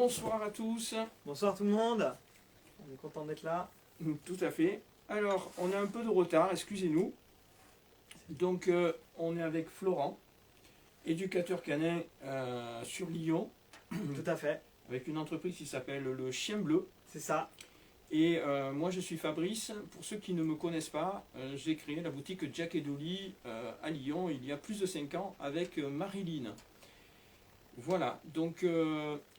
Bonsoir à tous. Bonsoir tout le monde, on est content d'être là. Tout à fait. Alors, on a un peu de retard, excusez-nous. Donc, on est avec Florent, éducateur canin sur Lyon, Tout à fait, avec une entreprise qui s'appelle Le Chien Bleu. c'est ça. Et moi, je suis Fabrice. Pour ceux qui ne me connaissent pas, j'ai créé la boutique Jack et Dolly à Lyon il y a plus de 5 ans avec Marilyn. Voilà, donc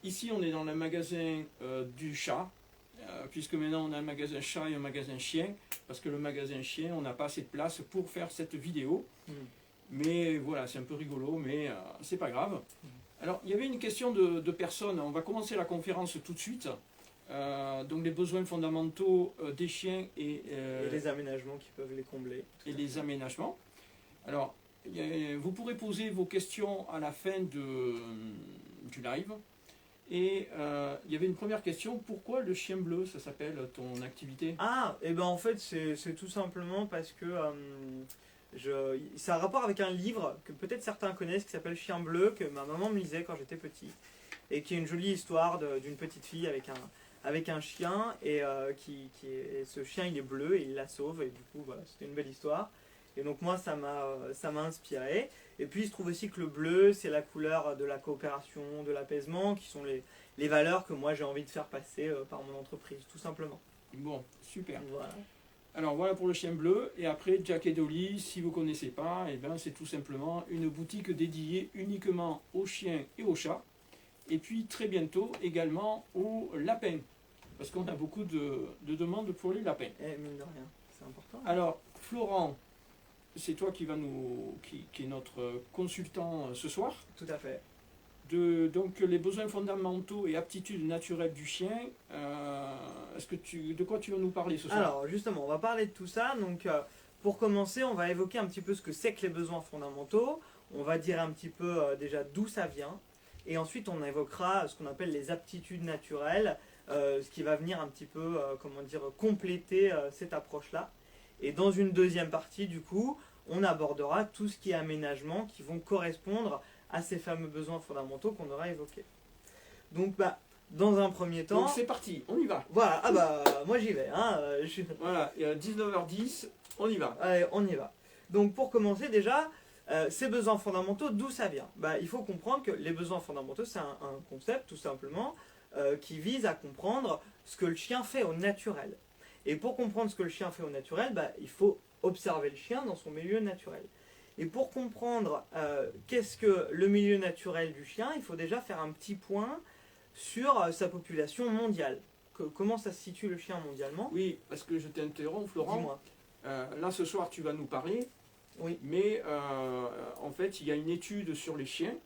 ici on est dans le magasin du chat, puisque maintenant on a un magasin chat et un magasin chien, parce que le magasin chien, on n'a pas assez de place pour faire cette vidéo. Mais voilà, c'est un peu rigolo, mais c'est pas grave. Alors, il y avait une question de personnes, on va commencer la conférence tout de suite. Donc les besoins fondamentaux des chiens et les aménagements qui peuvent les combler. Et les aménagements. Alors, vous pourrez poser vos questions à la fin du live. Et il y avait une première question, pourquoi le chien bleu, ça s'appelle ton activité? Ah, et ben en fait c'est tout simplement parce que c'est un rapport avec un livre que peut-être certains connaissent qui s'appelle Chien bleu, que ma maman me lisait quand j'étais petit. Et qui est une jolie histoire d'une petite fille avec un chien, et ce chien il est bleu et il la sauve, et du coup voilà, c'était une belle histoire. Et donc moi ça m'a inspiré. Et puis il se trouve aussi que le bleu c'est la couleur de la coopération, de l'apaisement, qui sont les valeurs que moi j'ai envie de faire passer par mon entreprise, tout simplement. Bon, super. Voilà. Alors voilà pour le chien bleu. Et après Jack et Dolly, si vous ne connaissez pas, eh ben, c'est tout simplement une boutique dédiée uniquement aux chiens et aux chats. Et puis très bientôt également aux lapins. Parce qu'on a beaucoup de demandes pour les lapins. Et mine de rien, c'est important. Alors Florent, c'est toi qui est notre consultant ce soir. Tout à fait. Donc les besoins fondamentaux et aptitudes naturelles du chien. De quoi tu vas nous parler ce soir? Alors justement, on va parler de tout ça. Donc pour commencer, on va évoquer un petit peu ce que c'est que les besoins fondamentaux. On va dire un petit peu déjà d'où ça vient. Et ensuite, on évoquera ce qu'on appelle les aptitudes naturelles, ce qui va venir un petit peu, compléter cette approche-là. Et dans une deuxième partie, du coup, on abordera tout ce qui est aménagement qui vont correspondre à ces fameux besoins fondamentaux qu'on aura évoqués. Donc, dans un premier temps... Donc c'est parti, on y va. Voilà, moi j'y vais. Voilà, il est 19h10, on y va. Allez, on y va. Donc pour commencer déjà, ces besoins fondamentaux, d'où ça vient? Il faut comprendre que les besoins fondamentaux, c'est un concept tout simplement qui vise à comprendre ce que le chien fait au naturel. Et pour comprendre ce que le chien fait au naturel, il faut observer le chien dans son milieu naturel. Et pour comprendre qu'est-ce que le milieu naturel du chien, il faut déjà faire un petit point sur sa population mondiale. Comment ça se situe le chien mondialement? Oui, parce que je t'interromps Florent. Dis-moi. Là ce soir tu vas nous parler. Oui. Mais en fait il y a une étude sur les chiens.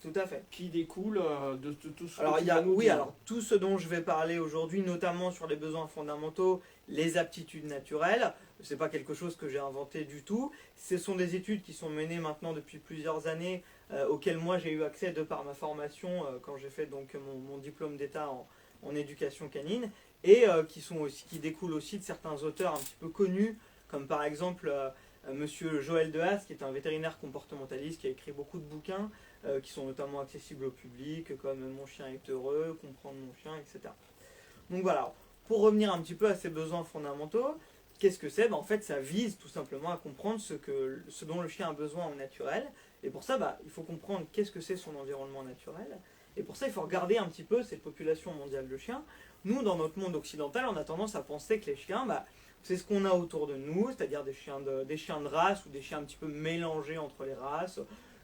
Tout à fait. Qui découle de tout ce alors, que tu vas nous dire. Alors tout ce dont je vais parler aujourd'hui, notamment sur les besoins fondamentaux, les aptitudes naturelles, c'est pas quelque chose que j'ai inventé du tout. Ce sont des études qui sont menées maintenant depuis plusieurs années, auxquelles moi j'ai eu accès de par ma formation quand j'ai fait donc mon diplôme d'état en éducation canine, et qui découlent aussi de certains auteurs un petit peu connus, comme par exemple Monsieur Joël Dehaze, qui est un vétérinaire comportementaliste qui a écrit beaucoup de bouquins qui sont notamment accessibles au public, comme Mon chien est heureux, Comprendre mon chien, etc. Donc voilà, pour revenir un petit peu à ces besoins fondamentaux, qu'est-ce que c'est? En fait, ça vise tout simplement à comprendre ce dont le chien a besoin au naturel. Et pour ça, il faut comprendre qu'est-ce que c'est son environnement naturel. Et pour ça, il faut regarder un petit peu cette population mondiale de chiens. Nous, dans notre monde occidental, on a tendance à penser que les chiens, c'est ce qu'on a autour de nous, c'est-à-dire des chiens de race ou des chiens un petit peu mélangés entre les races,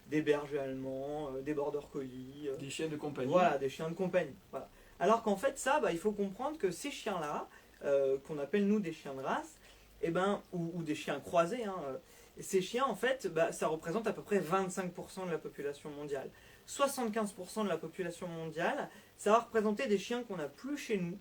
des bergers allemands, des border collies. Des chiens de compagnie. Voilà, des chiens de compagnie. Voilà. Alors qu'en fait, il faut comprendre que ces chiens-là, qu'on appelle nous des chiens de race, ou des chiens croisés, ces chiens, en fait, ça représente à peu près 25% de la population mondiale. 75% de la population mondiale, ça va représenter des chiens qu'on n'a plus chez nous,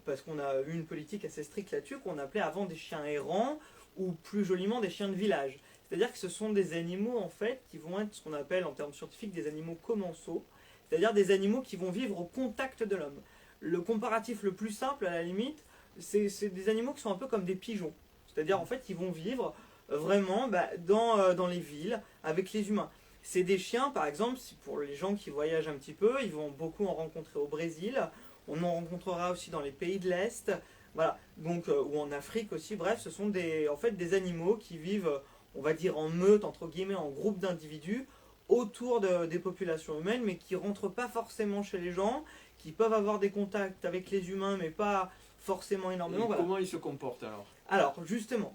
parce qu'on a eu une politique assez stricte là-dessus, qu'on appelait avant des chiens errants, ou plus joliment des chiens de village. C'est-à-dire que ce sont des animaux en fait qui vont être ce qu'on appelle en termes scientifiques des animaux commensaux, c'est-à-dire des animaux qui vont vivre au contact de l'homme. Le comparatif le plus simple à la limite, c'est des animaux qui sont un peu comme des pigeons. C'est-à-dire en fait ils vont vivre vraiment dans les villes avec les humains. C'est des chiens, par exemple, pour les gens qui voyagent un petit peu, ils vont beaucoup en rencontrer au Brésil, on en rencontrera aussi dans les pays de l'Est, voilà, donc, ou en Afrique aussi, bref, ce sont en fait, des animaux qui vivent, on va dire en meute, entre guillemets, en groupe d'individus, autour des populations humaines, mais qui ne rentrent pas forcément chez les gens, qui peuvent avoir des contacts avec les humains, mais pas forcément énormément. Et voilà. comment ils se comportent alors? Alors, justement,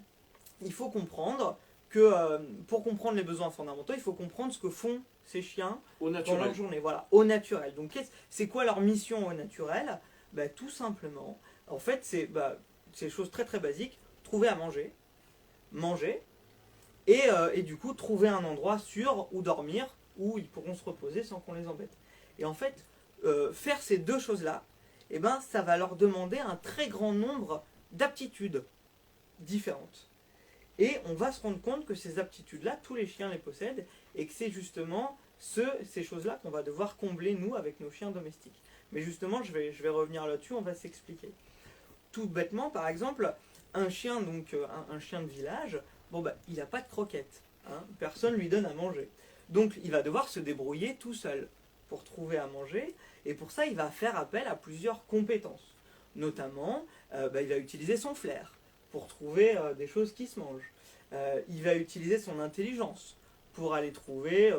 il faut comprendre que pour comprendre les besoins fondamentaux, il faut comprendre ce que font ces chiens Au dans naturel. leur journée. Voilà, au naturel. Donc, c'est quoi leur mission au naturel? Tout simplement, en fait, c'est des choses très très basiques. Trouver à manger, et du coup, trouver un endroit sûr où dormir, où ils pourront se reposer sans qu'on les embête. Et en fait, faire ces deux choses-là, ça va leur demander un très grand nombre d'aptitudes différentes. Et on va se rendre compte que ces aptitudes-là, tous les chiens les possèdent, et que c'est justement ces choses-là qu'on va devoir combler, nous, avec nos chiens domestiques. Mais justement, je vais revenir là-dessus, on va s'expliquer. Tout bêtement, par exemple, un chien, donc un chien de village, il n'a pas de croquettes. Hein, personne ne lui donne à manger. Donc il va devoir se débrouiller tout seul pour trouver à manger, et pour ça, il va faire appel à plusieurs compétences. Notamment, il va utiliser son flair pour trouver des choses qui se mangent. Il va utiliser son intelligence pour aller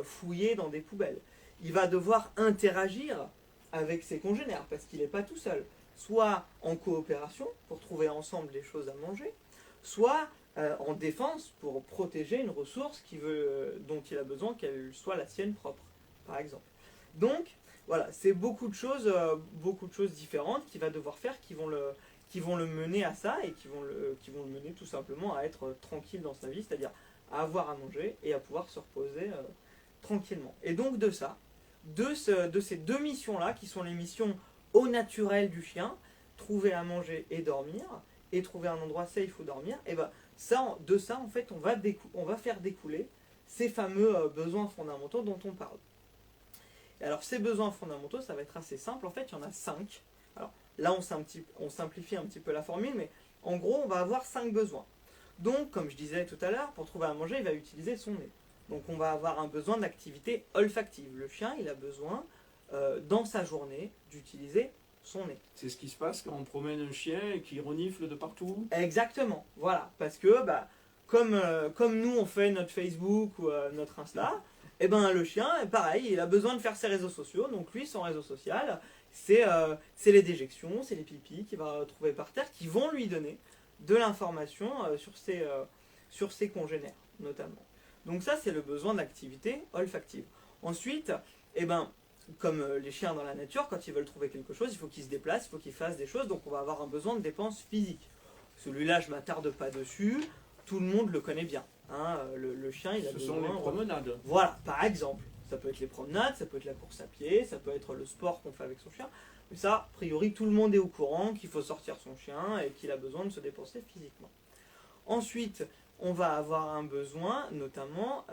fouiller dans des poubelles. Il va devoir interagir avec ses congénères parce qu'il n'est pas tout seul. Soit en coopération pour trouver ensemble des choses à manger, soit en défense pour protéger une ressource dont il a besoin qu'elle soit la sienne propre, par exemple. Donc, voilà, c'est beaucoup de choses différentes qu'il va devoir faire qui vont le mener à ça et qui vont le mener tout simplement à être tranquille dans sa vie, c'est-à-dire à avoir à manger et à pouvoir se reposer tranquillement. Et donc de ces deux missions-là, qui sont les missions au naturel du chien, trouver à manger et dormir, et trouver un endroit safe où dormir, et de ça en fait on va faire découler ces fameux besoins fondamentaux dont on parle. Et alors ces besoins fondamentaux, ça va être assez simple, en fait il y en a 5. Alors là on simplifie un petit peu la formule, mais en gros on va avoir 5 besoins. Donc comme je disais tout à l'heure, pour trouver à manger il va utiliser son nez. Donc on va avoir un besoin d'activité olfactive. Le chien il a besoin dans sa journée d'utiliser son nez. C'est ce qui se passe quand on promène un chien et qu'il renifle de partout. Exactement, voilà, parce que comme nous on fait notre Facebook ou notre Insta, le chien, pareil, il a besoin de faire ses réseaux sociaux, donc lui, son réseau social, c'est les déjections, c'est les pipis qu'il va trouver par terre, qui vont lui donner de l'information sur ses congénères, notamment. Donc ça, c'est le besoin d'activité olfactive. Ensuite, comme les chiens dans la nature, quand ils veulent trouver quelque chose, il faut qu'ils se déplacent, il faut qu'ils fassent des choses, donc on va avoir un besoin de dépenses physiques. Celui-là, je ne m'attarde pas dessus, tout le monde le connaît bien. Hein, le chien, il a besoin... Ce sont les promenades. Voilà, par exemple. Ça peut être les promenades, ça peut être la course à pied, ça peut être le sport qu'on fait avec son chien. Mais ça, a priori, tout le monde est au courant qu'il faut sortir son chien et qu'il a besoin de se dépenser physiquement. Ensuite, on va avoir un besoin, notamment,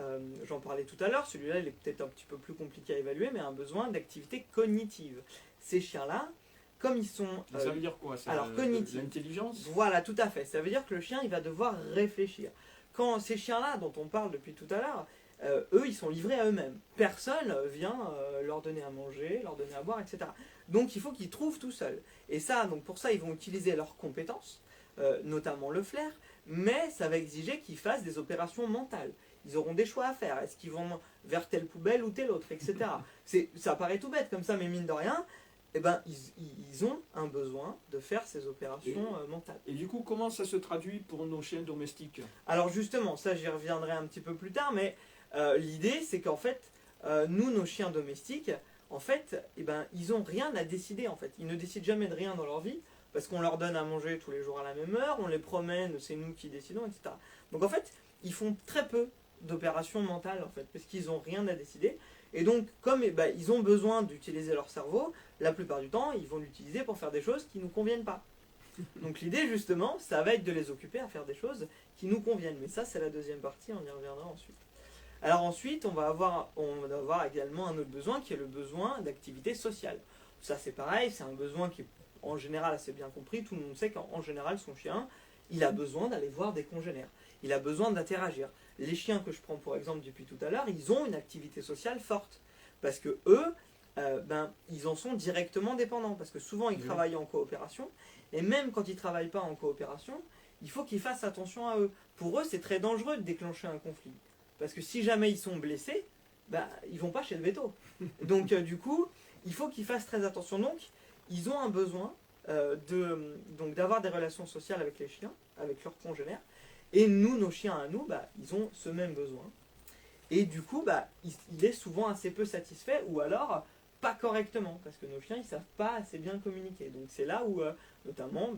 j'en parlais tout à l'heure, celui-là il est peut-être un petit peu plus compliqué à évaluer, mais un besoin d'activité cognitive. Ces chiens-là, comme ils sont... ça veut dire quoi? Alors, cognitive. L'intelligence? Voilà, tout à fait. Ça veut dire que le chien, il va devoir réfléchir. Quand ces chiens-là, dont on parle depuis tout à l'heure, eux, ils sont livrés à eux-mêmes. Personne vient leur donner à manger, leur donner à boire, etc. Donc, il faut qu'ils trouvent tout seuls. Et ça, donc pour ça, ils vont utiliser leurs compétences, notamment le flair, mais ça va exiger qu'ils fassent des opérations mentales. Ils auront des choix à faire. Est-ce qu'ils vont vers telle poubelle ou telle autre, etc. Ça paraît tout bête comme ça, mais mine de rien, ils ont un besoin de faire ces opérations mentales. Et du coup, comment ça se traduit pour nos chiens domestiques? Alors justement, ça j'y reviendrai un petit peu plus tard, mais l'idée c'est qu'en fait, nous, nos chiens domestiques, en fait, ils n'ont rien à décider en fait. Ils ne décident jamais de rien dans leur vie, parce qu'on leur donne à manger tous les jours à la même heure, on les promène, c'est nous qui décidons, etc. Donc en fait, ils font très peu d'opérations mentales en fait, parce qu'ils n'ont rien à décider. Et donc, comme ils ont besoin d'utiliser leur cerveau, la plupart du temps, ils vont l'utiliser pour faire des choses qui ne nous conviennent pas. Donc l'idée, justement, ça va être de les occuper à faire des choses qui nous conviennent. Mais ça, c'est la deuxième partie, on y reviendra ensuite. Alors ensuite, on va avoir également un autre besoin, qui est le besoin d'activité sociale. Ça, c'est pareil, c'est un besoin qui est en général assez bien compris. Tout le monde sait qu'en général, son chien, il a besoin d'aller voir des congénères. Il a besoin d'interagir. Les chiens que je prends pour exemple depuis tout à l'heure, ils ont une activité sociale forte. Parce que eux, ils en sont directement dépendants. Parce que souvent, ils travaillent en coopération. Et même quand ils ne travaillent pas en coopération, il faut qu'ils fassent attention à eux. Pour eux, c'est très dangereux de déclencher un conflit. Parce que si jamais ils sont blessés, ils ne vont pas chez le veto. Donc du coup, il faut qu'ils fassent très attention. Donc, ils ont un besoin d'avoir des relations sociales avec les chiens, avec leurs congénères. Et nous, nos chiens à nous, ils ont ce même besoin. Et du coup, il est souvent assez peu satisfait, ou alors pas correctement, parce que nos chiens, ils ne savent pas assez bien communiquer. Donc c'est là où, notamment,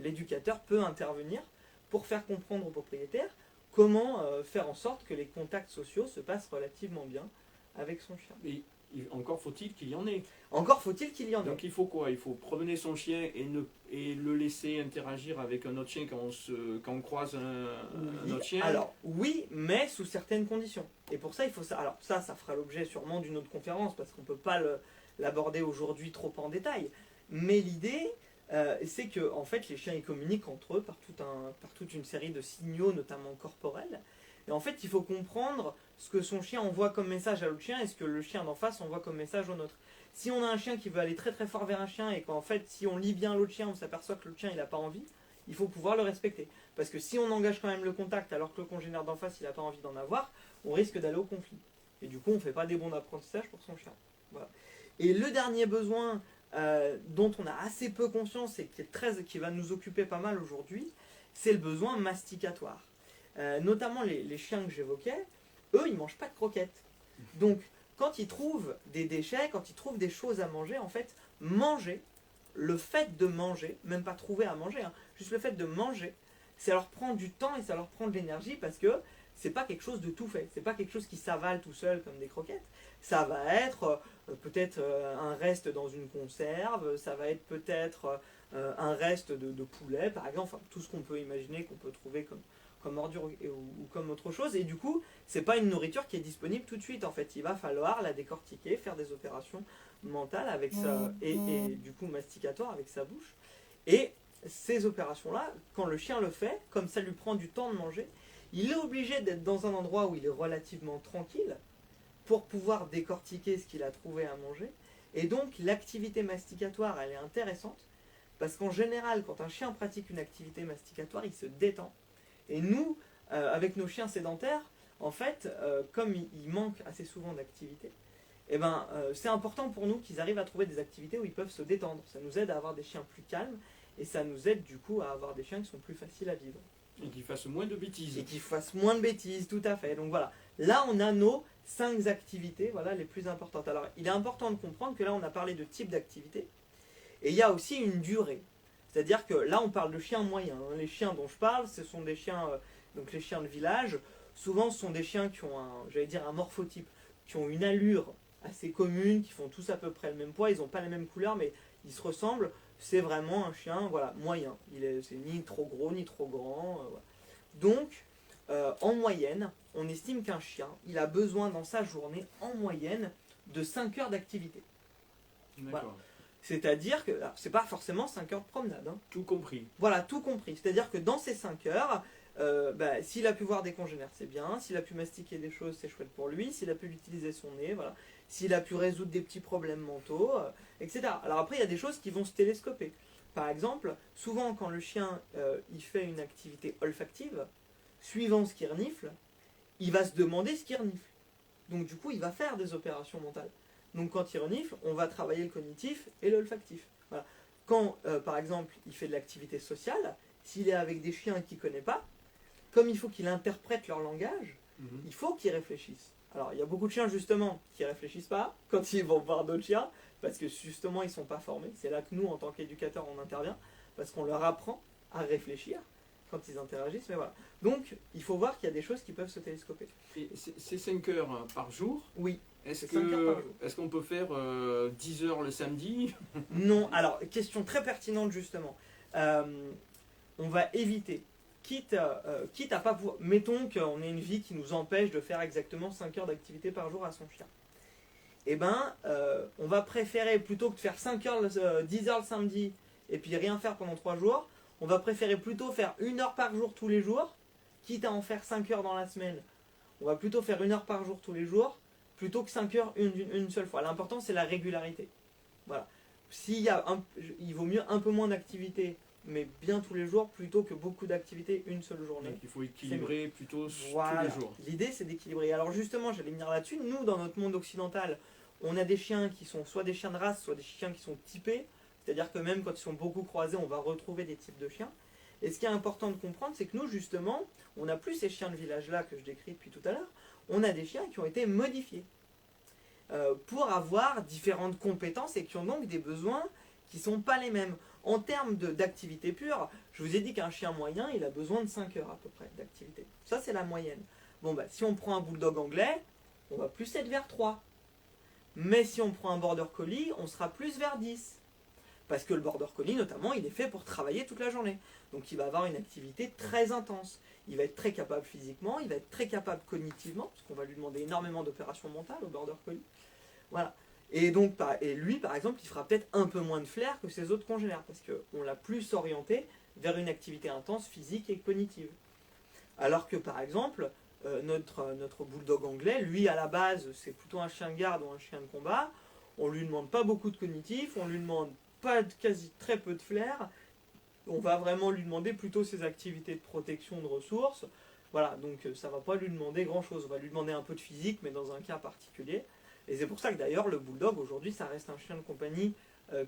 l'éducateur peut intervenir pour faire comprendre aux propriétaires comment faire en sorte que les contacts sociaux se passent relativement bien avec son chien. Et encore faut-il qu'il y en ait. Encore faut-il qu'il y en ait. Donc il faut quoi? Il faut promener son chien et le laisser interagir avec un autre chien quand on croise un autre chien. Alors oui, mais sous certaines conditions. Et pour ça, il faut ça. Alors ça fera l'objet sûrement d'une autre conférence parce qu'on ne peut pas l'aborder aujourd'hui trop en détail. Mais l'idée, c'est que en fait, les chiens ils communiquent entre eux par toute une série de signaux, notamment corporels. Et en fait, il faut comprendre ce que son chien envoie comme message à l'autre chien et ce que le chien d'en face envoie comme message au nôtre. Si on a un chien qui veut aller très très fort vers un chien et qu'en fait, si on lit bien l'autre chien, on s'aperçoit que l'autre chien il n'a pas envie, il faut pouvoir le respecter. Parce que si on engage quand même le contact alors que le congénère d'en face il n'a pas envie d'en avoir, on risque d'aller au conflit. Et du coup, on ne fait pas des bons d'apprentissage pour son chien. Voilà. Et le dernier besoin dont on a assez peu conscience et qui va nous occuper pas mal aujourd'hui, c'est le besoin masticatoire. Notamment les chiens que j'évoquais, eux, ils ne mangent pas de croquettes. Donc, quand ils trouvent des déchets, quand ils trouvent des choses à manger, en fait, manger, le fait de manger, même pas trouver à manger, juste le fait de manger, ça leur prend du temps et ça leur prend de l'énergie parce que c'est pas quelque chose de tout fait. C'est pas quelque chose qui s'avale tout seul comme des croquettes. Ça va être peut-être un reste dans une conserve, ça va être peut-être un reste de poulet, par exemple, enfin, tout ce qu'on peut imaginer, qu'on peut trouver comme ordure ou comme autre chose. Et du coup, c'est pas une nourriture qui est disponible tout de suite. En fait, il va falloir la décortiquer, faire des opérations mentales avec ça et du coup masticatoires avec sa bouche. Et ces opérations-là, quand le chien le fait, comme ça lui prend du temps de manger, il est obligé d'être dans un endroit où il est relativement tranquille pour pouvoir décortiquer ce qu'il a trouvé à manger. Et donc, l'activité masticatoire, elle est intéressante parce qu'en général, quand un chien pratique une activité masticatoire, il se détend. Et nous, avec nos chiens sédentaires, en fait, comme il manque assez souvent d'activité, c'est important pour nous qu'ils arrivent à trouver des activités où ils peuvent se détendre. Ça nous aide à avoir des chiens plus calmes et ça nous aide du coup à avoir des chiens qui sont plus faciles à vivre. Et qu'ils fassent moins de bêtises. Et qu'ils fassent moins de bêtises, tout à fait. Donc voilà, là on a nos 5 activités les plus importantes. Alors il est important de comprendre que là on a parlé de type d'activité et il y a aussi une durée. C'est-à-dire que là, on parle de chiens moyens. Les chiens dont je parle, ce sont des chiens, donc les chiens de village. Souvent, ce sont des chiens qui ont un morphotype, qui ont une allure assez commune, qui font tous à peu près le même poids. Ils n'ont pas les mêmes couleurs, mais ils se ressemblent. C'est vraiment un chien, moyen. C'est ni trop gros, ni trop grand. Donc, en moyenne, on estime qu'un chien, il a besoin dans sa journée, en moyenne, de 5 heures d'activité. D'accord. Voilà. C'est-à-dire que, c'est pas forcément 5 heures de promenade. Tout compris. Voilà, tout compris. C'est-à-dire que dans ces 5 heures, s'il a pu voir des congénères, c'est bien. S'il a pu mastiquer des choses, c'est chouette pour lui. S'il a pu utiliser son nez, voilà. S'il a pu résoudre des petits problèmes mentaux, etc. Alors après, il y a des choses qui vont se télescoper. Par exemple, souvent quand le chien il fait une activité olfactive, suivant ce qu'il renifle, il va se demander ce qu'il renifle. Donc du coup, il va faire des opérations mentales. Donc quand il renifle, on va travailler le cognitif et l'olfactif. Voilà. Quand, par exemple, il fait de l'activité sociale, s'il est avec des chiens qu'il ne connaît pas, comme il faut qu'il interprète leur langage, il faut qu'il réfléchisse. Alors, il y a beaucoup de chiens, justement, qui ne réfléchissent pas quand ils vont voir d'autres chiens, parce que, justement, ils ne sont pas formés. C'est là que nous, en tant qu'éducateurs, on intervient, parce qu'on leur apprend à réfléchir quand ils interagissent. Mais voilà. Donc, il faut voir qu'il y a des choses qui peuvent se télescoper. Et c'est 5 heures par jour? Oui. Est-ce 5 heures par jour. qu'on peut faire 10 heures le samedi? Non. Alors, question très pertinente, justement. On va éviter, quitte à pas pouvoir... Mettons qu'on ait une vie qui nous empêche de faire exactement 5 heures d'activité par jour à son chien. On va préférer, plutôt que de faire 5 heures, 10 heures le samedi, et puis rien faire pendant 3 jours, On va préférer plutôt faire 1 heure par jour tous les jours, quitte à en faire 5 heures dans la semaine. On va plutôt faire 1 heure par jour tous les jours, plutôt que 5 heures une seule fois. L'important, c'est la régularité. Voilà. Il vaut mieux un peu moins d'activité, mais bien tous les jours, plutôt que beaucoup d'activités une seule journée. Donc il faut équilibrer plutôt voilà. tous les jours. L'idée, c'est d'équilibrer. Alors justement, j'allais venir là-dessus. Nous, dans notre monde occidental, on a des chiens qui sont soit des chiens de race, soit des chiens qui sont typés. C'est-à-dire que même quand ils sont beaucoup croisés, on va retrouver des types de chiens. Et ce qui est important de comprendre, c'est que nous, justement, on n'a plus ces chiens de village-là que je décris depuis tout à l'heure. On a des chiens qui ont été modifiés pour avoir différentes compétences et qui ont donc des besoins qui ne sont pas les mêmes. En termes d'activité pure, je vous ai dit qu'un chien moyen, il a besoin de 5 heures à peu près d'activité. Ça, c'est la moyenne. Bon, bah, si on prend un bulldog anglais, on va plus être vers 3. Mais si on prend un border collie, on sera plus vers 10. Parce que le border collie, notamment, il est fait pour travailler toute la journée. Donc il va avoir une activité très intense. Il va être très capable physiquement, il va être très capable cognitivement, parce qu'on va lui demander énormément d'opérations mentales au border collie. Voilà. Et donc, lui, par exemple, il fera peut-être un peu moins de flair que ses autres congénères, parce qu'on l'a plus orienté vers une activité intense physique et cognitive. Alors que, par exemple, notre bulldog anglais, lui, à la base, c'est plutôt un chien de garde ou un chien de combat. On ne lui demande pas beaucoup de cognitif, on lui demande quasi très peu de flair. On va vraiment lui demander plutôt ses activités de protection de ressources. Voilà, donc ça ne va pas lui demander grand-chose. On va lui demander un peu de physique, mais dans un cas particulier. Et c'est pour ça que d'ailleurs, le bulldog, aujourd'hui, ça reste un chien de compagnie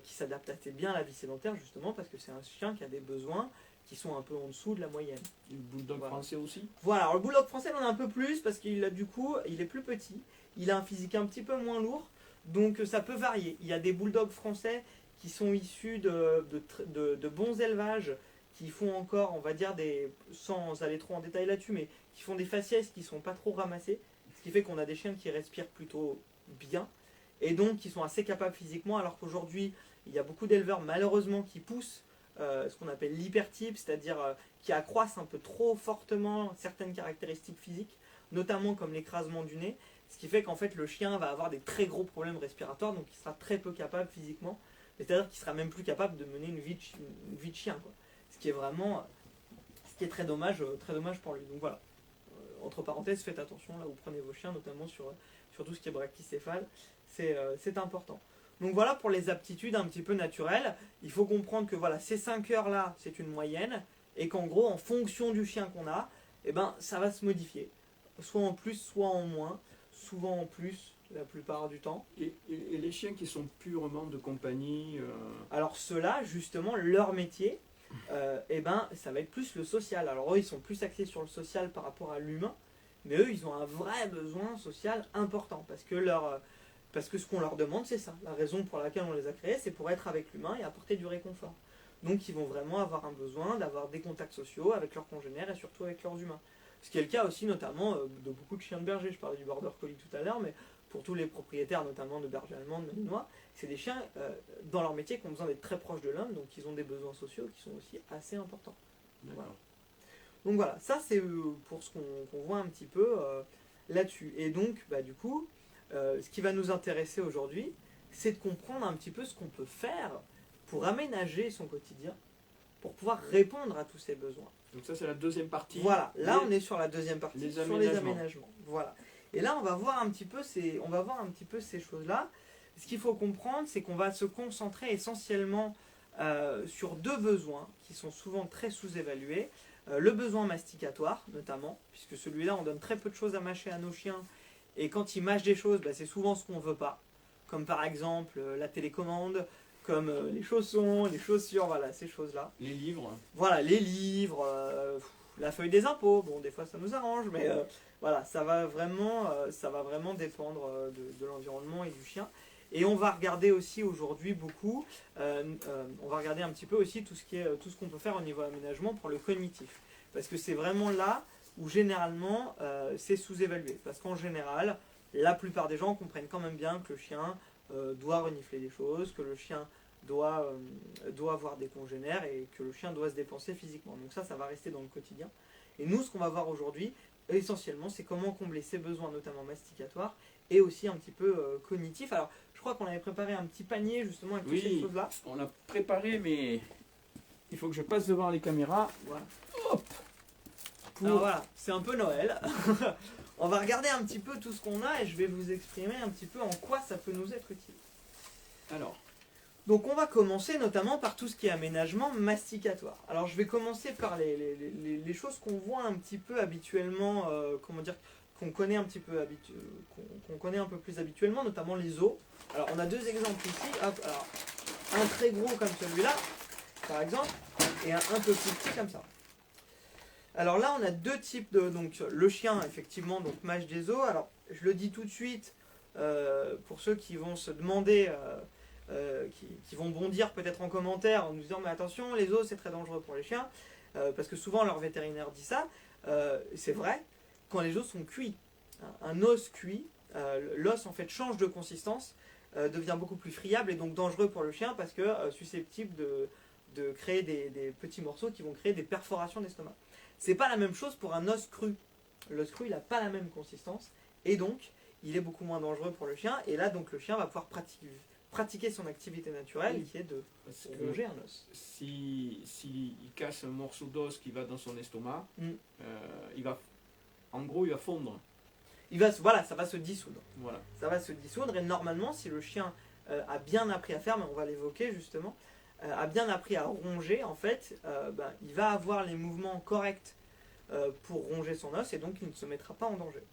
qui s'adapte assez bien à la vie sédentaire, justement, parce que c'est un chien qui a des besoins qui sont un peu en dessous de la moyenne. Le bulldog français aussi. Voilà, alors le bulldog français, on en a un peu plus, parce qu'il a du coup, il est plus petit, il a un physique un petit peu moins lourd, donc ça peut varier. Il y a des bulldogs français qui sont issus de bons élevages, qui font encore, on va dire, sans aller trop en détail là-dessus, mais qui font des faciès qui ne sont pas trop ramassés, ce qui fait qu'on a des chiens qui respirent plutôt bien, et donc qui sont assez capables physiquement, alors qu'aujourd'hui, il y a beaucoup d'éleveurs, malheureusement, qui poussent ce qu'on appelle l'hypertype, c'est-à-dire qui accroissent un peu trop fortement certaines caractéristiques physiques, notamment comme l'écrasement du nez, ce qui fait qu'en fait, le chien va avoir des très gros problèmes respiratoires, donc il sera très peu capable physiquement. C'est-à-dire qu'il sera même plus capable de mener une vie de chien, quoi. Ce qui est très dommage pour lui. Donc voilà. Entre parenthèses, faites attention là où vous prenez vos chiens, notamment sur tout ce qui est brachycéphale. C'est important. Donc voilà pour les aptitudes un petit peu naturelles. Il faut comprendre que voilà, ces 5 heures là, c'est une moyenne, et qu'en gros, en fonction du chien qu'on a, eh ben, ça va se modifier. Soit en plus, soit en moins. Souvent en plus, la plupart du temps. Et les chiens qui sont purement de compagnie Alors ceux-là, justement, leur métier, eh ben, ça va être plus le social. Alors eux, ils sont plus axés sur le social par rapport à l'humain, mais eux, ils ont un vrai besoin social important, parce que ce qu'on leur demande, c'est ça. La raison pour laquelle on les a créés, c'est pour être avec l'humain et apporter du réconfort. Donc ils vont vraiment avoir un besoin d'avoir des contacts sociaux avec leurs congénères et surtout avec leurs humains. Ce qui est le cas aussi notamment de beaucoup de chiens de berger. Je parlais du border collie tout à l'heure, mais pour tous les propriétaires, notamment de bergers allemands, de malinois, c'est des chiens, dans leur métier, qui ont besoin d'être très proches de l'homme, donc ils ont des besoins sociaux qui sont aussi assez importants. Voilà. Donc voilà, ça c'est pour ce qu'on voit un petit peu là-dessus. Et donc, bah, du coup, ce qui va nous intéresser aujourd'hui, c'est de comprendre un petit peu ce qu'on peut faire pour aménager son quotidien, pour pouvoir répondre à tous ces besoins. Donc ça c'est la deuxième partie. Voilà, là on est sur la deuxième partie, sur les aménagements. Voilà. Et là on va voir un petit peu ces choses-là. Ce qu'il faut comprendre, c'est qu'on va se concentrer essentiellement sur 2 besoins qui sont souvent très sous-évalués. Le besoin masticatoire, notamment, puisque celui-là, on donne très peu de choses à mâcher à nos chiens, et quand ils mâchent des choses, bah, c'est souvent ce qu'on ne veut pas, comme par exemple la télécommande, comme les chaussons, les chaussures, voilà, ces choses-là. Les livres. Voilà, les livres, la feuille des impôts, bon, des fois ça nous arrange, mais voilà, ça va vraiment dépendre de l'environnement et du chien. Et on va regarder aussi aujourd'hui beaucoup, on va regarder un petit peu aussi tout ce qu'on peut faire au niveau aménagement pour le cognitif. Parce que c'est vraiment là où généralement c'est sous-évalué. Parce qu'en général, la plupart des gens comprennent quand même bien que le chien doit renifler des choses, que le chien doit avoir des congénères et que le chien doit se dépenser physiquement. Donc ça va rester dans le quotidien. Et nous, ce qu'on va voir aujourd'hui, essentiellement, c'est comment combler ces besoins, notamment masticatoires, et aussi un petit peu cognitifs. Alors, je crois qu'on avait préparé un petit panier justement avec toutes ces choses-là. On l'a préparé, mais il faut que je passe devant les caméras. Voilà. Hop. Alors voilà, c'est un peu Noël. On va regarder un petit peu tout ce qu'on a et je vais vous exprimer un petit peu en quoi ça peut nous être utile. Alors, Donc on va commencer notamment par tout ce qui est aménagement masticatoire. Alors je vais commencer par les choses qu'on voit un petit peu habituellement, comment dire, qu'on connaît un petit peu qu'on connaît un peu plus habituellement, notamment les os. Alors on a deux exemples ici. Hop, alors, un très gros comme celui-là, par exemple, et un peu plus petit comme ça. Alors là on a deux types de... Donc le chien effectivement donc mâche des os. Alors je le dis tout de suite pour ceux qui vont se demander... qui vont bondir peut-être en commentaire en nous disant mais attention les os c'est très dangereux pour les chiens parce que souvent leur vétérinaire dit ça. C'est vrai quand les os sont cuits. Un os cuit, l'os en fait change de consistance, devient beaucoup plus friable et donc dangereux pour le chien parce que susceptible de créer des petits morceaux qui vont créer des perforations d'estomac. C'est pas la même chose pour un os cru. L'os cru il n'a pas la même consistance et donc il est beaucoup moins dangereux pour le chien et là donc le chien va pouvoir pratiquer son activité naturelle qui est de ronger un os. Si il casse un morceau d'os qui va dans son estomac, Mm. il va fondre. Voilà, ça va se dissoudre. Voilà. Ça va se dissoudre et normalement si le chien a bien appris à faire, mais on va l'évoquer justement, a bien appris à ronger en fait, il va avoir les mouvements corrects pour ronger son os et donc il ne se mettra pas en danger.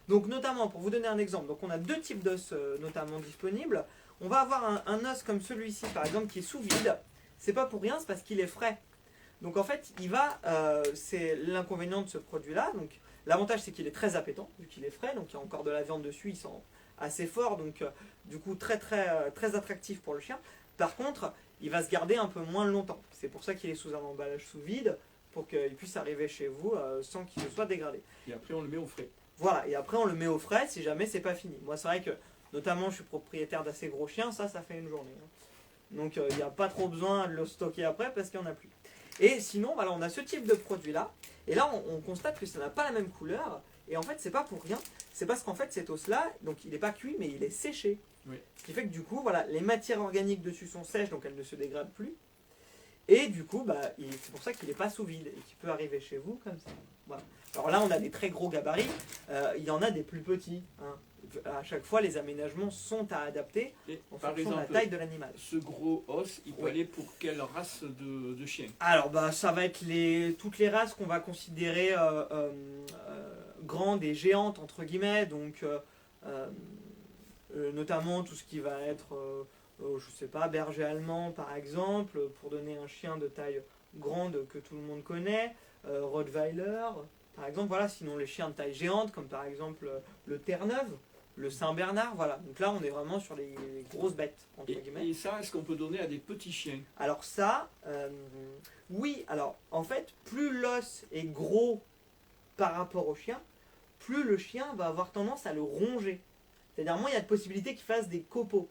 Donc notamment, pour vous donner un exemple, donc on a deux types d'os notamment disponibles. On va avoir un os comme celui-ci par exemple qui est sous vide. C'est pas pour rien, c'est parce qu'il est frais. Donc en fait, c'est l'inconvénient de ce produit-là. Donc l'avantage c'est qu'il est très appétant vu qu'il est frais, donc il y a encore de la viande dessus, il sent assez fort, donc du coup très attractif pour le chien. Par contre, il va se garder un peu moins longtemps. C'est pour ça qu'il est sous un emballage sous vide pour qu'il puisse arriver chez vous sans qu'il se soit dégradé. Et après on le met au frais. Voilà, et après on le met au frais si jamais c'est pas fini. Moi c'est vrai que notamment je suis propriétaire d'assez gros chiens, ça fait une journée. Donc il n'y a pas trop besoin de le stocker après parce qu'il n'y en a plus. Et sinon voilà, on a ce type de produit là, et là on constate que ça n'a pas la même couleur, et en fait c'est pas pour rien, c'est parce qu'en fait cet os là, donc il n'est pas cuit mais il est séché. Oui. Ce qui fait que du coup voilà, les matières organiques dessus sont sèches donc elles ne se dégradent plus. Et du coup, c'est pour ça qu'il n'est pas sous vide et qu'il peut arriver chez vous comme ça. Voilà. Alors là, on a des très gros gabarits, il y en a des plus petits. Hein. À chaque fois, les aménagements sont à adapter Et en par fonction exemple, de la taille de l'animal. ce gros os, il peut Oui. aller pour quelle race de chien? Alors, ça va être toutes les races qu'on va considérer grandes et géantes, entre guillemets, donc notamment tout ce qui va être... je sais pas, berger allemand par exemple, pour donner un chien de taille grande que tout le monde connaît, Rottweiler par exemple, voilà, sinon les chiens de taille géante comme par exemple le Terre-Neuve, le Saint-Bernard, voilà. Donc là on est vraiment sur les grosses bêtes, entre guillemets. Et ça, est-ce qu'on peut donner à des petits chiens? Alors ça, oui, alors en fait, plus l'os est gros par rapport au chien, plus le chien va avoir tendance à le ronger. C'est-à-dire moins il y a de possibilités qu'il fasse des copeaux.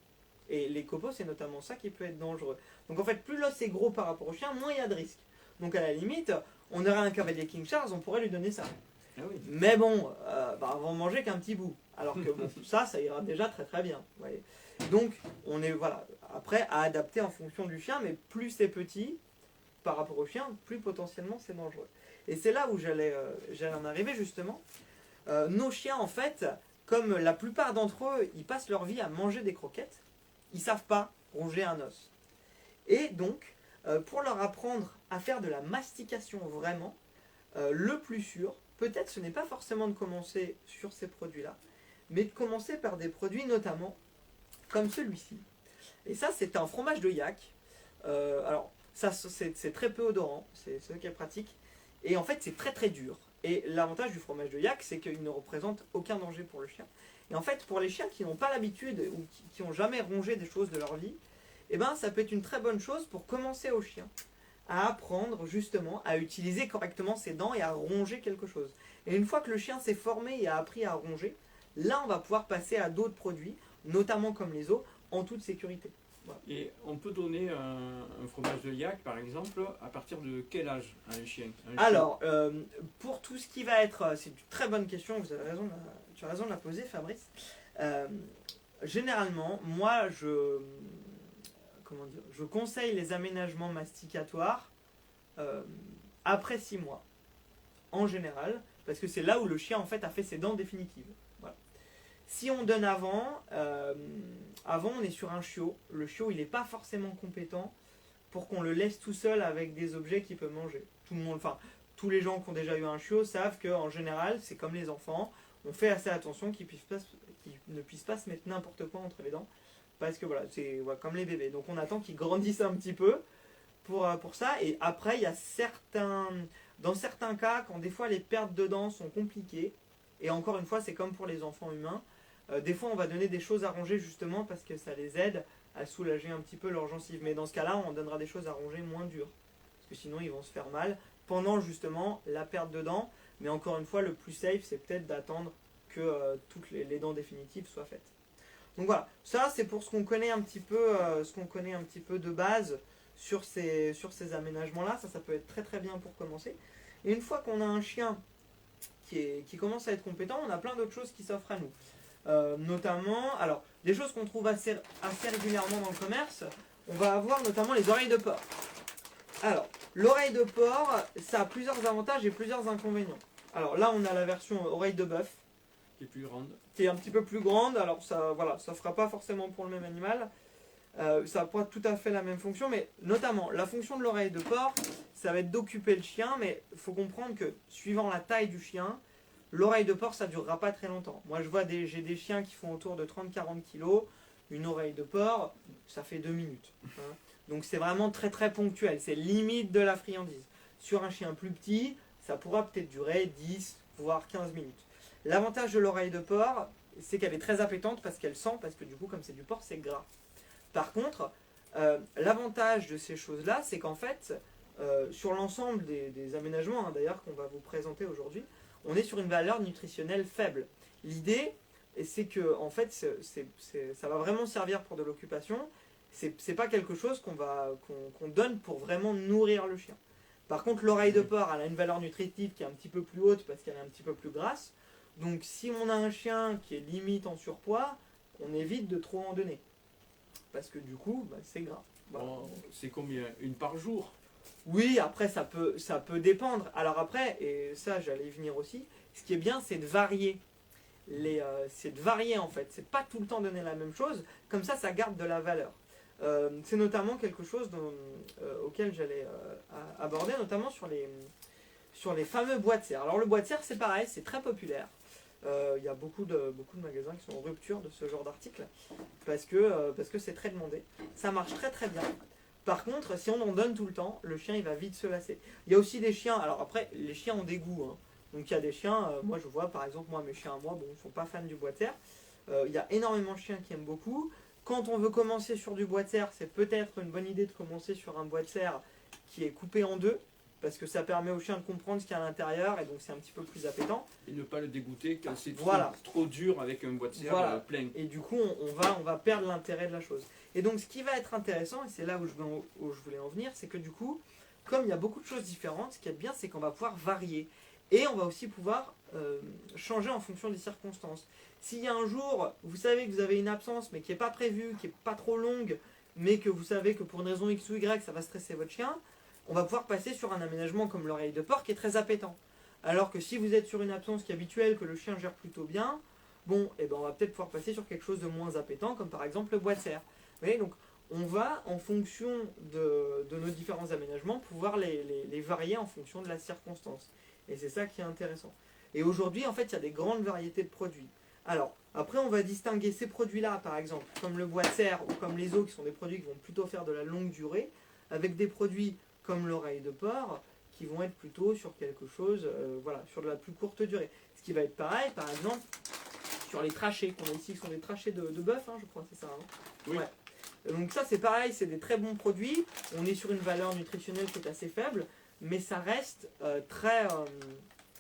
Et les copeaux, c'est notamment ça qui peut être dangereux. Donc en fait, plus l'os est gros par rapport au chien, moins il y a de risques. Donc à la limite, on aurait un cavalier King Charles, on pourrait lui donner ça. Ah oui. Mais bon, on va en manger qu'un petit bout. Alors que bon, ça ira déjà très bien. Vous voyez. Donc on est après à adapter en fonction du chien, mais plus c'est petit par rapport au chien, plus potentiellement c'est dangereux. Et c'est là où j'allais en arriver justement. Nos chiens en fait, comme la plupart d'entre eux, ils passent leur vie à manger des croquettes. Ils ne savent pas ronger un os. Et donc, pour leur apprendre à faire de la mastication vraiment, le plus sûr, peut-être ce n'est pas forcément de commencer sur ces produits-là, mais de commencer par des produits notamment comme celui-ci. Et ça, c'est un fromage de yak. Alors, ça, c'est très peu odorant, c'est ce qui est pratique. Et en fait, c'est très dur. Et l'avantage du fromage de yak, c'est qu'il ne représente aucun danger pour le chien. Et en fait, pour les chiens qui n'ont pas l'habitude ou qui n'ont jamais rongé des choses de leur vie, eh ben, ça peut être une très bonne chose pour commencer au chien à apprendre justement à utiliser correctement ses dents et à ronger quelque chose. Et une fois que le chien s'est formé et a appris à ronger, là on va pouvoir passer à d'autres produits, notamment comme les os, en toute sécurité. Voilà. Et on peut donner un fromage de yak, par exemple, à partir de quel âge à un chien? Alors, pour tout ce qui va être... c'est une très bonne question, tu as raison de la poser, Fabrice. Généralement, moi, je conseille les aménagements masticatoires après 6 mois, en général, parce que c'est là où le chien en fait a fait ses dents définitives. Voilà. Si on donne avant on est sur un chiot. Le chiot il n'est pas forcément compétent pour qu'on le laisse tout seul avec des objets qu'il peut manger. Tout le monde, enfin tous les gens qui ont déjà eu un chiot savent qu'en général c'est comme les enfants, on fait assez attention qu'ils ne puissent pas se mettre n'importe quoi entre les dents, parce que voilà, c'est comme les bébés. Donc on attend qu'ils grandissent un petit peu pour ça, et après il y a dans certains cas, quand des fois les pertes de dents sont compliquées, et encore une fois c'est comme pour les enfants humains, des fois on va donner des choses à ronger justement parce que ça les aide à soulager un petit peu leurs gencives. Mais dans ce cas-là, on donnera des choses à ronger moins dures, parce que sinon ils vont se faire mal pendant justement la perte de dents. Mais encore une fois, le plus safe, c'est peut-être d'attendre que toutes les dents définitives soient faites. Donc voilà, ça c'est pour ce qu'on connaît un petit peu de base sur ces aménagements-là. Ça peut être très très bien pour commencer. Et une fois qu'on a un chien qui commence à être compétent, on a plein d'autres choses qui s'offrent à nous. Notamment, alors, des choses qu'on trouve assez régulièrement dans le commerce, on va avoir notamment les oreilles de porc. Alors, l'oreille de porc, ça a plusieurs avantages et plusieurs inconvénients. Alors là, on a la version oreille de bœuf, Qui est plus grande. qui est un petit peu plus grande. Alors ça, voilà, ça fera pas forcément pour le même animal. Ça n'a pas tout à fait la même fonction, mais notamment, la fonction de l'oreille de porc, ça va être d'occuper le chien, mais il faut comprendre que, suivant la taille du chien, l'oreille de porc, ça ne durera pas très longtemps. Moi, j'ai des chiens qui font autour de 30-40 kg. Une oreille de porc, ça fait 2 minutes. Hein. Donc, c'est vraiment très très ponctuel. C'est limite de la friandise. Sur un chien plus petit, ça pourra peut-être durer 10, voire 15 minutes. L'avantage de l'oreille de porc, c'est qu'elle est très appétante parce qu'elle sent, parce que du coup, comme c'est du porc, c'est gras. Par contre, l'avantage de ces choses-là, c'est qu'en fait, sur l'ensemble des aménagements, hein, d'ailleurs, qu'on va vous présenter aujourd'hui, on est sur une valeur nutritionnelle faible. L'idée, c'est que en fait, ça va vraiment servir pour de l'occupation. C'est pas quelque chose qu'on donne pour vraiment nourrir le chien. Par contre, l'oreille de porc, elle a une valeur nutritive qui est un petit peu plus haute parce qu'elle est un petit peu plus grasse. Donc, si on a un chien qui est limite en surpoids, on évite de trop en donner. Parce que du coup, c'est gras. Voilà. Oh, c'est combien? Une par jour? Oui, après ça peut dépendre. Alors après, et ça j'allais y venir aussi, ce qui est bien c'est de varier. C'est de varier en fait. C'est pas tout le temps donner la même chose, comme ça garde de la valeur. C'est notamment quelque chose auquel j'allais aborder, notamment sur les fameux bois de serre. Alors le bois de serre c'est pareil, c'est très populaire. Il y a beaucoup de magasins qui sont en rupture de ce genre d'article parce que c'est très demandé. Ça marche très très bien. Par contre, si on en donne tout le temps, le chien il va vite se lasser. Il y a aussi des chiens, alors après, les chiens ont des goûts. Hein. Donc il y a des chiens, moi je vois par exemple, mes chiens à moi, bon, ils ne sont pas fans du bois de serre. Il y a énormément de chiens qui aiment beaucoup. Quand on veut commencer sur du bois de serre, c'est peut-être une bonne idée de commencer sur un bois de serre qui est coupé en deux, parce que ça permet au chien de comprendre ce qu'il y a à l'intérieur, et donc c'est un petit peu plus appétant. Et ne pas le dégoûter quand c'est Voilà. trop dur avec un bois de serre Voilà. plein. Et du coup, on va perdre l'intérêt de la chose. Et donc, ce qui va être intéressant, et c'est là où je voulais en venir, c'est que du coup, comme il y a beaucoup de choses différentes, ce qui est bien, c'est qu'on va pouvoir varier. Et on va aussi pouvoir changer en fonction des circonstances. S'il y a un jour, vous savez que vous avez une absence, mais qui n'est pas prévue, qui n'est pas trop longue, mais que vous savez que pour une raison X ou Y, ça va stresser votre chien, on va pouvoir passer sur un aménagement comme l'oreille de porc qui est très appétant. Alors que si vous êtes sur une absence qui est habituelle, que le chien gère plutôt bien, bon, et ben on va peut-être pouvoir passer sur quelque chose de moins appétant, comme par exemple le bois de serre. Vous voyez, donc on va, en fonction de nos différents aménagements, pouvoir les varier en fonction de la circonstance. Et c'est ça qui est intéressant. Et aujourd'hui, en fait, il y a des grandes variétés de produits. Alors, après, on va distinguer ces produits-là, par exemple, comme le bois de serre ou comme les os, qui sont des produits qui vont plutôt faire de la longue durée, avec des produits comme l'oreille de porc, qui vont être plutôt sur quelque chose, sur de la plus courte durée. Ce qui va être pareil, par exemple, sur les trachées qu'on a ici, qui sont des trachées de bœuf, hein, je crois, c'est ça. Hein. Oui. Ouais. Donc ça, c'est pareil, c'est des très bons produits. On est sur une valeur nutritionnelle qui est assez faible, mais ça reste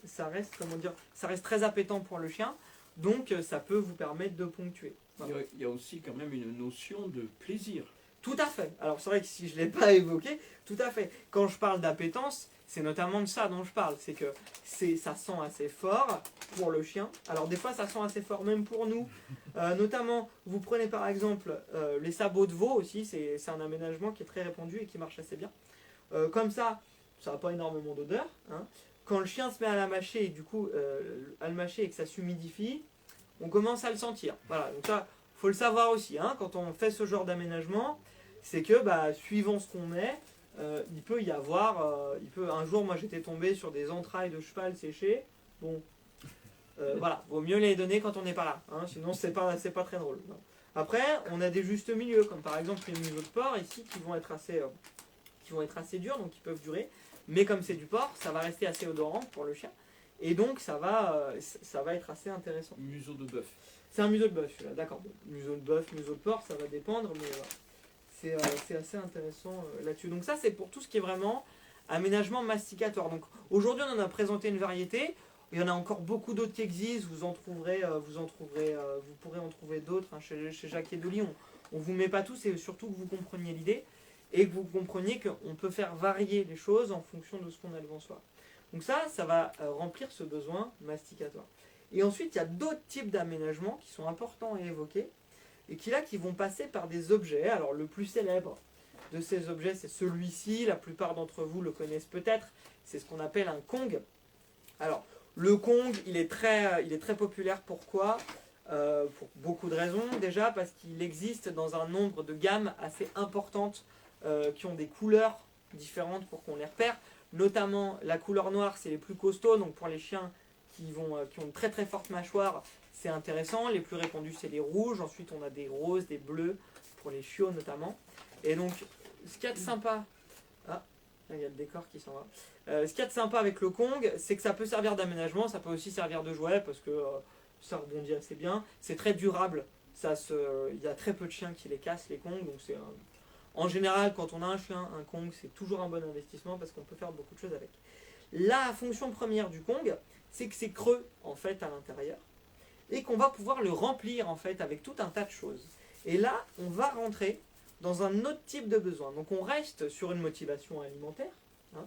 ça reste très appétant pour le chien. Donc ça peut vous permettre de ponctuer. Voilà. Il y a aussi quand même une notion de plaisir. Tout à fait. Alors c'est vrai que si je ne l'ai pas évoqué, tout à fait. Quand je parle d'appétence, c'est notamment de ça dont je parle. C'est que ça sent assez fort pour le chien. Alors des fois ça sent assez fort même pour nous. Notamment, vous prenez par exemple les sabots de veau aussi. C'est un aménagement qui est très répandu et qui marche assez bien. Comme ça ça n'a pas énormément d'odeur. Hein. Quand le chien se met à la mâcher et du coup à le mâcher et que ça s'humidifie, on commence à le sentir. Voilà, donc ça, faut le savoir aussi. Hein, quand on fait ce genre d'aménagement, c'est que suivant ce qu'on met, il peut y avoir, un jour, moi j'étais tombé sur des entrailles de cheval séchées. Bon, voilà, vaut mieux les donner quand on n'est pas là. Hein, sinon, c'est pas très drôle. Après, on a des justes milieux, comme par exemple les museaux de porc ici, qui vont être assez durs, donc qui peuvent durer. Mais comme c'est du porc, ça va rester assez odorant pour le chien. Et donc, ça va être assez intéressant. Museau de bœuf. C'est un museau de bœuf, celui-là, d'accord. Bon, museau de bœuf, museau de porc, ça va dépendre, mais c'est assez intéressant là-dessus. Donc ça, c'est pour tout ce qui est vraiment aménagement masticatoire. Donc aujourd'hui, on en a présenté une variété. Il y en a encore beaucoup d'autres qui existent. Vous pourrez en trouver d'autres. Hein. Chez Jacques Edoli, on ne vous met pas tous, et surtout que vous compreniez l'idée et que vous compreniez qu'on peut faire varier les choses en fonction de ce qu'on a devant soi. Donc ça va remplir ce besoin masticatoire. Et ensuite, il y a d'autres types d'aménagements qui sont importants à évoquer et qui vont passer par des objets. Alors le plus célèbre de ces objets, c'est celui-ci. La plupart d'entre vous le connaissent peut-être. C'est ce qu'on appelle un Kong. Alors, le Kong, il est très populaire. Pourquoi ? Pour beaucoup de raisons. Déjà parce qu'il existe dans un nombre de gammes assez importantes qui ont des couleurs différentes pour qu'on les repère. Notamment la couleur noire, c'est les plus costauds. Donc pour les chiens qui ont une très très forte mâchoire, c'est intéressant. Les plus répandus, c'est les rouges. Ensuite, on a des roses, des bleus, pour les chiots notamment. Et donc, ce qu'il y a de sympa... Ah, il y a le décor qui s'en va. Ce qu'il y a de sympa avec le Kong, c'est que ça peut servir d'aménagement, ça peut aussi servir de jouet, parce que ça rebondit assez bien. C'est très durable. Il y a très peu de chiens qui les cassent, les Kongs. Donc en général, quand on a un chien, un Kong, c'est toujours un bon investissement, parce qu'on peut faire beaucoup de choses avec. La fonction première du Kong, c'est que c'est creux, en fait, à l'intérieur. Et qu'on va pouvoir le remplir, en fait, avec tout un tas de choses. Et là, on va rentrer dans un autre type de besoin. Donc on reste sur une motivation alimentaire. Hein.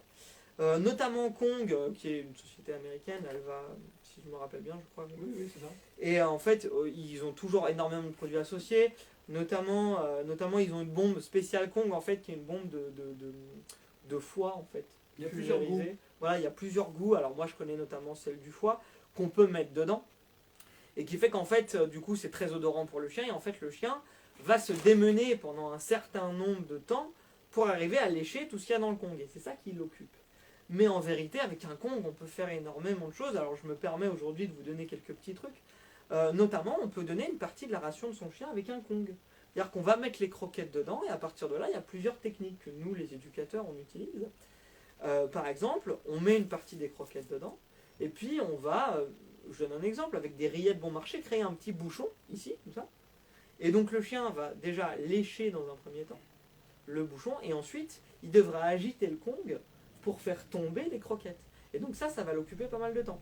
Notamment Kong, qui est une société américaine, elle va, si je me rappelle bien, je crois. Oui, c'est ça. Et en fait, ils ont toujours énormément de produits associés. Notamment, ils ont une bombe spéciale Kong, en fait, qui est une bombe de foie, en fait. Il y a plusieurs goûts. Voilà, il y a plusieurs goûts. Alors moi, je connais notamment celle du foie, qu'on peut mettre dedans. Et qui fait qu'en fait, du coup, c'est très odorant pour le chien. Et en fait, le chien va se démener pendant un certain nombre de temps pour arriver à lécher tout ce qu'il y a dans le Kong. Et c'est ça qui l'occupe. Mais en vérité, avec un Kong, on peut faire énormément de choses. Alors je me permets aujourd'hui de vous donner quelques petits trucs. Notamment, on peut donner une partie de la ration de son chien avec un Kong. C'est-à-dire qu'on va mettre les croquettes dedans, et à partir de là, il y a plusieurs techniques que nous, les éducateurs, on utilise. Par exemple, on met une partie des croquettes dedans, et puis on va, je donne un exemple, avec des rillettes bon marché, créer un petit bouchon, ici, comme ça. Et donc le chien va déjà lécher dans un premier temps le bouchon, et ensuite, il devra agiter le Kong pour faire tomber les croquettes. Et donc ça va l'occuper pas mal de temps.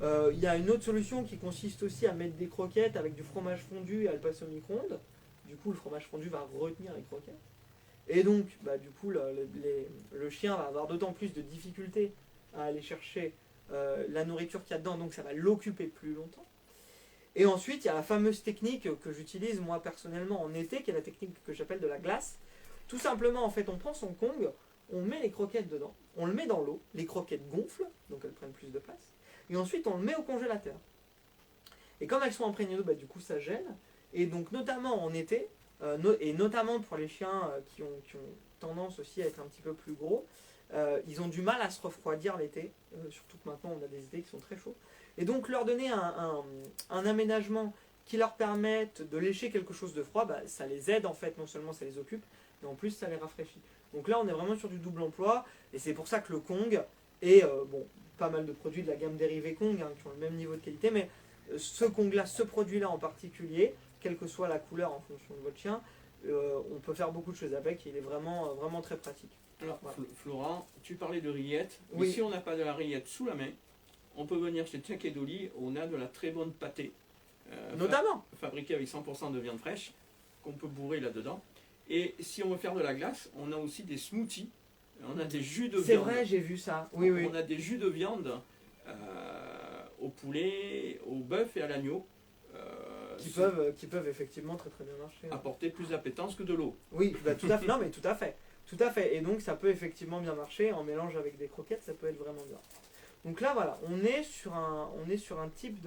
Il y a une autre solution qui consiste aussi à mettre des croquettes avec du fromage fondu et à le passer au micro-ondes. Du coup, le fromage fondu va retenir les croquettes. Et donc, du coup, le chien va avoir d'autant plus de difficultés à aller chercher la nourriture qu'il y a dedans, donc ça va l'occuper plus longtemps. Et ensuite, il y a la fameuse technique que j'utilise moi personnellement en été, qui est la technique que j'appelle de la glace. Tout simplement, en fait, on prend son Kong, on met les croquettes dedans, on le met dans l'eau, les croquettes gonflent, donc elles prennent plus de place, et ensuite on le met au congélateur. Et comme elles sont imprégnées d'eau, du coup ça gèle, et donc notamment en été, et notamment pour les chiens qui ont tendance aussi à être un petit peu plus gros, ils ont du mal à se refroidir l'été, surtout que maintenant on a des étés qui sont très chauds. Et donc leur donner un aménagement qui leur permette de lécher quelque chose de froid, ça les aide en fait, non seulement ça les occupe, mais en plus ça les rafraîchit. Donc là on est vraiment sur du double emploi, et c'est pour ça que le Kong et pas mal de produits de la gamme dérivée Kong qui ont le même niveau de qualité, mais ce Kong-là, ce produit-là en particulier, quelle que soit la couleur en fonction de votre chien, on peut faire beaucoup de choses avec, et il est vraiment, vraiment très pratique. Alors voilà. Florent, tu parlais de rillettes, oui. Mais si on n'a pas de la rillette sous la main, on peut venir chez Jack Edoli, on a de la très bonne pâtée. Notamment fabriquée avec 100% de viande fraîche, qu'on peut bourrer là-dedans. Et si on veut faire de la glace, on a aussi des smoothies, on a des jus de viande. C'est vrai, j'ai vu ça. Oui, oui. On a des jus de viande au poulet, au bœuf et à l'agneau. Qui peuvent effectivement très très bien marcher. Apporter plus d'appétence que de l'eau. Oui, tout à fait. Non, mais tout à fait. Tout à fait. Et donc ça peut effectivement bien marcher en mélange avec des croquettes, ça peut être vraiment bien. Donc là voilà, on est sur un type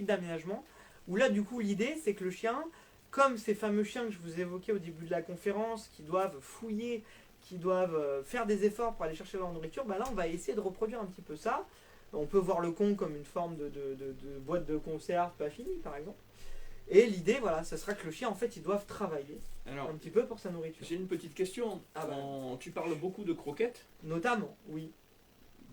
d'aménagement où là du coup l'idée c'est que le chien, comme ces fameux chiens que je vous évoquais au début de la conférence, qui doivent fouiller, qui doivent faire des efforts pour aller chercher leur nourriture, bah là on va essayer de reproduire un petit peu ça. On peut voir le Kong comme une forme de boîte de conserve pas finie par exemple. Et l'idée, voilà, ce sera que le chien, en fait, ils doivent travailler Alors, un petit peu pour sa nourriture. j'ai une petite question. Ah bah. Tu parles beaucoup de croquettes, Notamment, oui.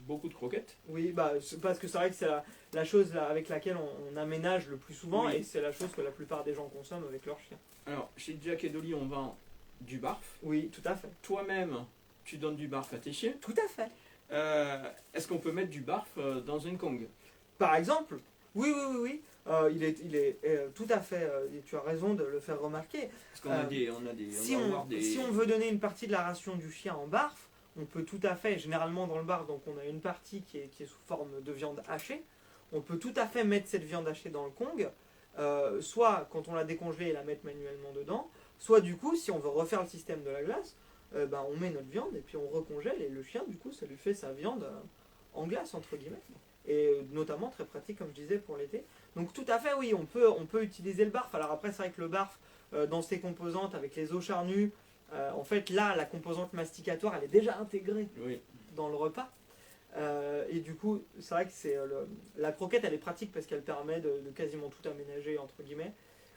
beaucoup de croquettes. Oui, bah, parce que c'est vrai que c'est la chose avec laquelle on aménage le plus souvent, Oui. et c'est la chose que la plupart des gens consomment avec leur chien. Alors, chez Jack et Dolly, on vend du barf. Oui, tout à fait. Toi-même, tu donnes du barf à tes chiens. Tout à fait. Est-ce qu'on peut mettre du barf dans un Kong? Par exemple, oui. Il est tout à fait, et tu as raison de le faire remarquer. Parce qu'on a des, Si va avoir si on veut donner une partie de la ration du chien en barf, on peut tout à fait, généralement dans le barf, donc on a une partie qui est sous forme de viande hachée, on peut tout à fait mettre cette viande hachée dans le Kong, soit quand on l'a décongelée et la mettre manuellement dedans, soit du coup, si on veut refaire le système de la glace, ben, on met notre viande et puis on recongèle et le chien, du coup, ça lui fait sa viande en glace, entre guillemets. Et notamment très pratique, comme je disais, pour l'été. Donc tout à fait, oui, on peut utiliser le barf. Alors après, c'est vrai que le barf, dans ses composantes, avec les os charnus, en fait, là, la composante masticatoire, elle est déjà intégrée dans le repas. Et du coup, c'est vrai que la croquette, elle est pratique parce qu'elle permet de quasiment tout aménager, entre guillemets.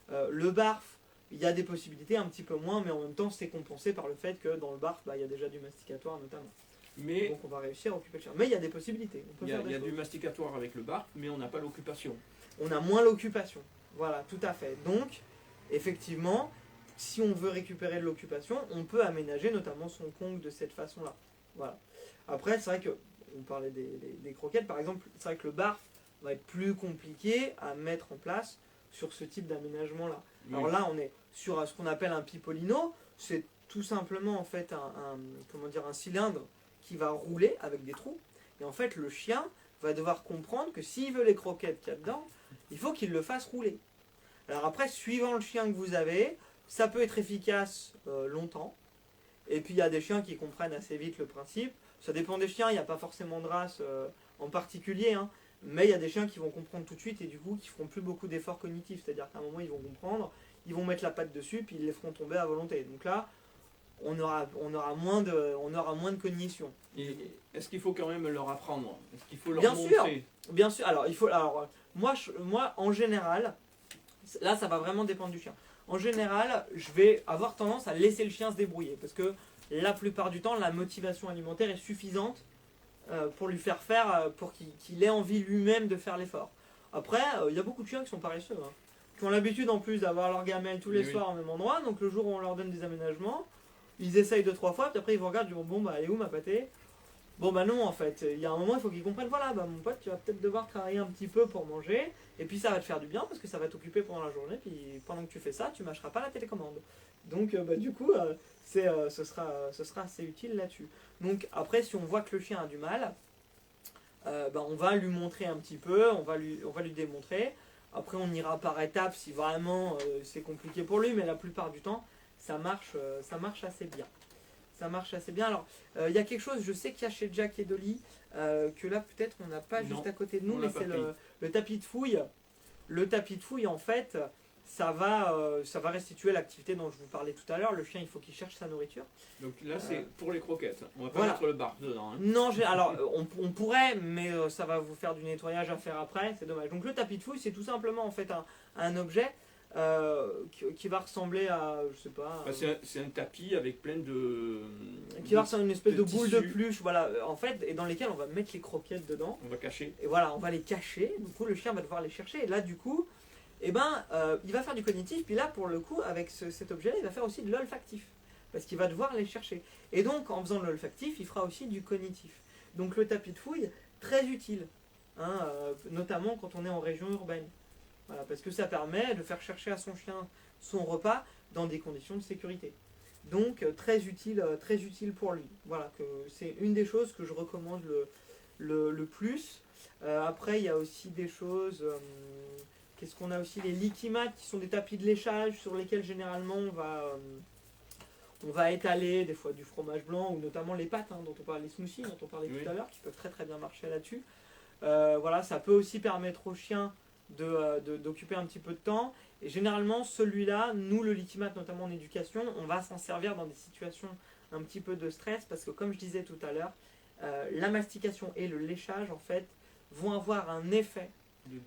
Le barf, il y a des possibilités, un petit peu moins, mais en même temps, c'est compensé par le fait que dans le barf, bah, il y a déjà du masticatoire, notamment. Mais donc on va réussir à occuper le chien. Mais il y a des possibilités. il y a du masticatoire avec le barf, mais on n'a pas l'occupation. On a moins l'occupation. Voilà, tout à fait. Donc, effectivement, si on veut récupérer de l'occupation, on peut aménager notamment son Kong de cette façon-là. Voilà. Après, c'est vrai que, on parlait des croquettes, par exemple, c'est vrai que le barf va être plus compliqué à mettre en place sur ce type d'aménagement-là. Oui. Alors là, on est sur ce qu'on appelle un pipolino. C'est tout simplement en fait un cylindre qui va rouler avec des trous. Et en fait, le chien va devoir comprendre que s'il veut les croquettes qu'il y a dedans, il faut qu'il le fasse rouler. Alors après, suivant le chien que vous avez, ça peut être efficace longtemps. Et puis il y a des chiens qui comprennent assez vite le principe. Ça dépend des chiens, il n'y a pas forcément de race en particulier, hein, mais il y a des chiens qui vont comprendre tout de suite et du coup qui feront plus beaucoup d'efforts cognitifs. C'est-à-dire qu'à un moment ils vont comprendre, ils vont mettre la patte dessus, puis ils les feront tomber à volonté. Donc là, on aura moins de cognition. Et est-ce qu'il faut quand même leur apprendre? Est-ce qu'il faut leur Bien sûr. montrer? Bien sûr, alors moi en général, là ça va vraiment dépendre du chien. En général, je vais avoir tendance à laisser le chien se débrouiller parce que la plupart du temps, la motivation alimentaire est suffisante pour lui faire pour qu'il ait envie lui-même de faire l'effort. Après, il y a beaucoup de chiens qui sont paresseux, hein, qui ont l'habitude en plus d'avoir leur gamelle tous les soirs au même endroit, donc le jour où on leur donne des aménagements, ils essayent 2-3 fois, puis après ils vous regardent, ils disent bon bah elle est où ma pâtée? Bon bah non, en fait, il y a un moment il faut qu'ils comprennent, voilà, bah mon pote, tu vas peut-être devoir travailler un petit peu pour manger, et puis ça va te faire du bien parce que ça va t'occuper pendant la journée, puis pendant que tu fais ça, tu mâcheras pas la télécommande. Donc bah, du coup, ce sera assez utile là-dessus. Donc après, si on voit que le chien a du mal, bah, on va lui montrer un petit peu, on va lui démontrer. Après on ira par étapes si vraiment c'est compliqué pour lui, mais la plupart du temps, ça marche assez bien. Ça marche assez bien. Alors, il y a quelque chose, je sais qu'il y a chez Jack et Dolly, que là peut-être on n'a pas juste à côté de nous, mais c'est le tapis de fouille. Le tapis de fouille, en fait, ça va restituer l'activité dont je vous parlais tout à l'heure. Le chien, il faut qu'il cherche sa nourriture. Donc là, c'est pour les croquettes. On va pas mettre le barf dedans. Hein. Non, alors on pourrait, mais ça va vous faire du nettoyage à faire après, c'est dommage. Donc le tapis de fouille, c'est tout simplement en fait un objet qui va ressembler à, je sais pas... c'est un tapis avec plein de... Qui va ressembler à une espèce de boule de tissu. pluche, voilà, en fait, et dans lesquelles on va mettre les croquettes dedans. On va cacher. Et voilà, on va les cacher, du coup le chien va devoir les chercher, et là du coup, il va faire du cognitif, puis là pour le coup, avec cet objet-là, il va faire aussi de l'olfactif, parce qu'il va devoir les chercher. Et donc en faisant de l'olfactif, il fera aussi du cognitif. Donc le tapis de fouille, très utile, hein, notamment quand on est en région urbaine. Voilà, parce que ça permet de faire chercher à son chien son repas dans des conditions de sécurité. Donc très utile pour lui. Voilà, c'est une des choses que je recommande le plus. Après, il y a aussi des choses... qu'est-ce qu'on a aussi? Les Liquimat, qui sont des tapis de léchage sur lesquels généralement On va étaler des fois du fromage blanc ou notamment les pâtes dont on parlait, les smoothies dont on parlait Oui. tout à l'heure, qui peuvent très très bien marcher là-dessus. Voilà, ça peut aussi permettre au chien d'occuper un petit peu de temps. Et généralement, celui-là, nous, le Liquimat, notamment en éducation, on va s'en servir dans des situations un petit peu de stress parce que, comme je disais tout à l'heure, la mastication et le léchage, en fait, vont avoir un effet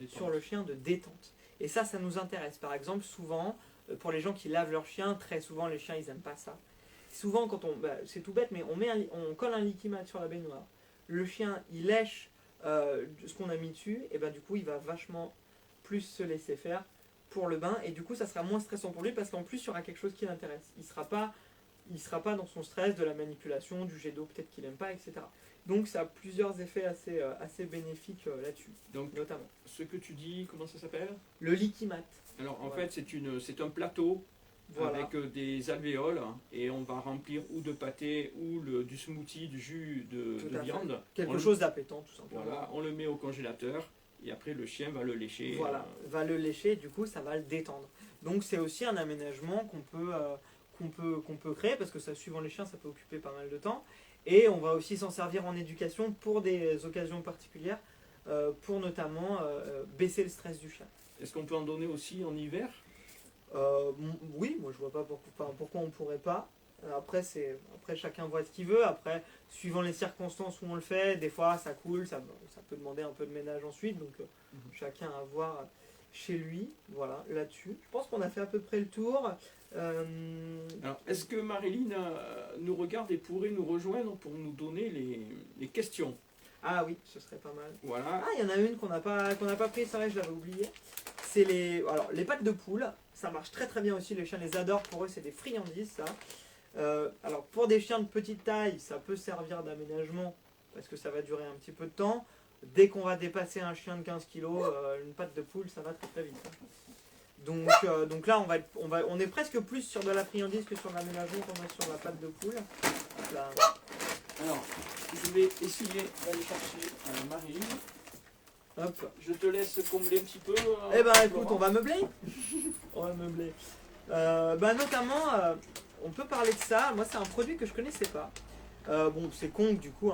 sur le chien de détente. Et ça nous intéresse. Par exemple, souvent, pour les gens qui lavent leur chien, très souvent, les chiens, ils n'aiment pas ça. Souvent, quand c'est tout bête, mais on colle un Liquimat sur la baignoire. Le chien, il lèche ce qu'on a mis dessus, et du coup, il va vachement plus se laisser faire pour le bain, et du coup, ça sera moins stressant pour lui, parce qu'en plus, il y aura quelque chose qui l'intéresse. Il sera pas dans son stress de la manipulation, du jet d'eau peut-être qu'il n'aime pas, etc. Donc ça a plusieurs effets assez bénéfiques là-dessus, Donc, notamment. ce que tu dis, comment ça s'appelle? Le Liquimat. Alors, en Voilà. fait, c'est un plateau Voilà. avec des alvéoles, et on va remplir ou de pâté ou du smoothie, du jus Tout de à fait. viande. Quelque chose d'appétant, tout simplement. Voilà, on le met au congélateur, et après le chien va le lécher. Voilà, va le lécher, du coup ça va le détendre. Donc c'est aussi un aménagement qu'on peut créer, parce que ça, suivant les chiens, ça peut occuper pas mal de temps. Et on va aussi s'en servir en éducation pour des occasions particulières, pour notamment baisser le stress du chien. Est-ce qu'on peut en donner aussi en hiver? Oui, moi je vois pas pourquoi on pourrait pas. Après chacun voit ce qu'il veut. Après, suivant les circonstances où on le fait, des fois ça coule, ça peut demander un peu de ménage ensuite. Donc chacun à voir chez lui. Voilà, là-dessus. Je pense qu'on a fait à peu près le tour. Alors, est-ce que Marilyn nous regarde et pourrait nous rejoindre pour nous donner les questions? Ah oui, ce serait pas mal. Voilà. Ah, il y en a une qu'on n'a pas prise, c'est vrai, je l'avais oublié. C'est les pâtes de poule. Ça marche très très bien aussi, les chiens les adorent. Pour eux, c'est des friandises, ça. Alors, pour des chiens de petite taille, ça peut servir d'aménagement parce que ça va durer un petit peu de temps. Dès qu'on va dépasser un chien de 15 kg, une pâte de poule, ça va très très vite. Donc là, on est presque plus sur de la friandise que sur l'aménagement qu'on est sur la pâte de poule. Là. Alors, je vais essayer d'aller chercher Marilyn. Hop. Je te laisse combler un petit peu. Eh ben écoute, Laurent. on va meubler. On va meubler. Notamment, on peut parler de ça. Moi, c'est un produit que je connaissais pas. Bon, c'est Kong du coup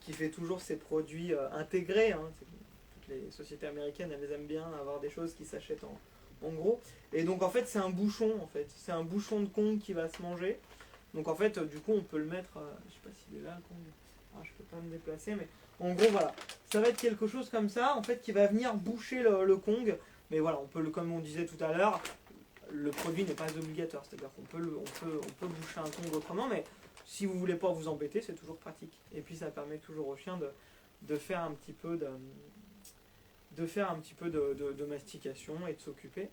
qui fait toujours ses produits intégrés. Toutes les sociétés américaines, elles aiment bien avoir des choses qui s'achètent en gros. Et donc en fait, c'est un bouchon en fait. C'est un bouchon de Kong qui va se manger. Donc en fait, du coup, on peut le mettre. Je sais pas s'il est là, le Kong. Ah, je peux pas me déplacer, mais en gros, voilà. Ça va être quelque chose comme ça, en fait, qui va venir boucher le Kong. Mais voilà, comme on disait tout à l'heure, le produit n'est pas obligatoire. C'est-à-dire qu'on peut boucher un Kong autrement, mais si vous voulez pas vous embêter, c'est toujours pratique. Et puis ça permet toujours au chien de faire un petit peu de mastication et de s'occuper.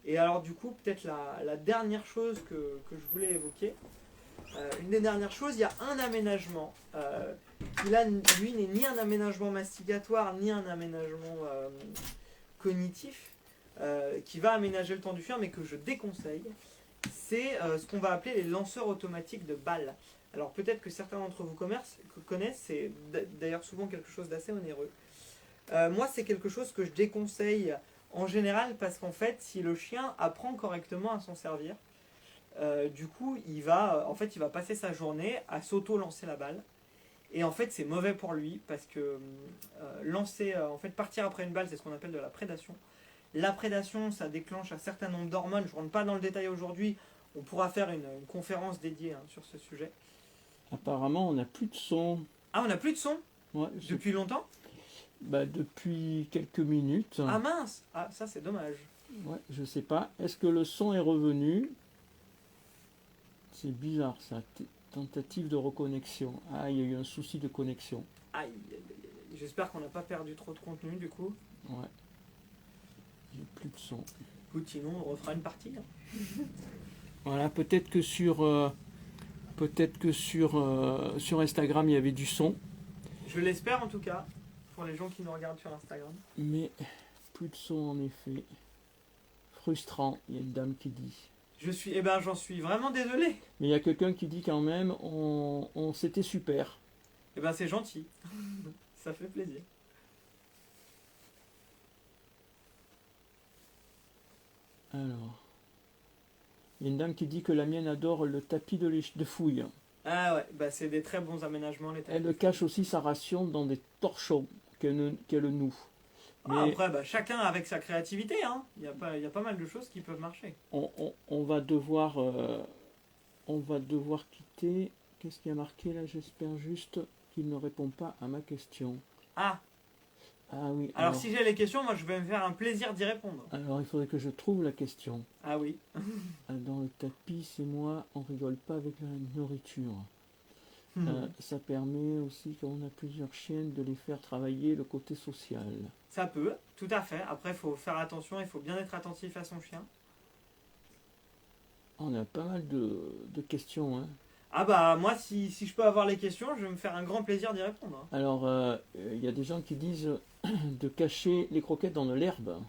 Et alors du coup, peut-être la dernière chose que je voulais évoquer, une des dernières choses, il y a un aménagement qui là, lui, n'est ni un aménagement masticatoire, ni un aménagement cognitif, qui va aménager le temps du chien, mais que je déconseille. C'est ce qu'on va appeler les lanceurs automatiques de balles. Alors peut-être que certains d'entre vous connaissent, c'est d'ailleurs souvent quelque chose d'assez onéreux. Moi, c'est quelque chose que je déconseille en général parce qu'en fait, si le chien apprend correctement à s'en servir, du coup, il va passer sa journée à s'auto-lancer la balle. Et en fait, c'est mauvais pour lui parce que partir après une balle, c'est ce qu'on appelle de la prédation. La prédation, ça déclenche un certain nombre d'hormones. Je ne rentre pas dans le détail aujourd'hui. On pourra faire une conférence dédiée sur ce sujet. Apparemment, on n'a plus de son. Ah, on n'a plus de son Ouais, depuis longtemps? depuis quelques minutes. Ah mince! Ah, ça c'est dommage. Ouais, je sais pas. Est-ce que le son est revenu? C'est bizarre ça. Tentative de reconnexion. Ah, il y a eu un souci de connexion. Aïe, aïe, aïe. J'espère qu'on n'a pas perdu trop de contenu du coup. Ouais. Il n'y a plus de son. Écoute, sinon on refera une partie. Voilà, peut-être que sur Instagram il y avait du son, Je l'espère en tout cas, pour les gens qui nous regardent sur Instagram. mais plus de son en effet. Frustrant, il y a une dame qui dit. J'en suis vraiment désolé. Mais il y a quelqu'un qui dit quand même, c'était super. C'est gentil. Ça fait plaisir. Alors, Il y a une dame qui dit que la mienne adore le tapis de fouille. Ah ouais, bah c'est des très bons aménagements les tapis. Elle cache aussi sa ration dans des torchons qu'elle noue. Mais Après, bah, chacun avec sa créativité, hein. Il y a pas mal de choses qui peuvent marcher. on va devoir quitter. Qu'est-ce qu'il y a marqué là? J'espère juste qu'il ne répond pas à ma question. Ah, Ah oui. alors si j'ai les questions, moi je vais me faire un plaisir d'y répondre. Alors il faudrait que je trouve la question. Ah oui. Dans le tapis, c'est moi, on rigole pas avec la nourriture. Ça permet aussi, quand on a plusieurs chiens, de les faire travailler le côté social. Ça peut, tout à fait. Après, il faut faire attention, il faut bien être attentif à son chien. On a pas mal de questions. Hein. Ah bah moi, si je peux avoir les questions, je vais me faire un grand plaisir d'y répondre. Hein. Alors, il y a des gens qui disent de cacher les croquettes dans de l'herbe.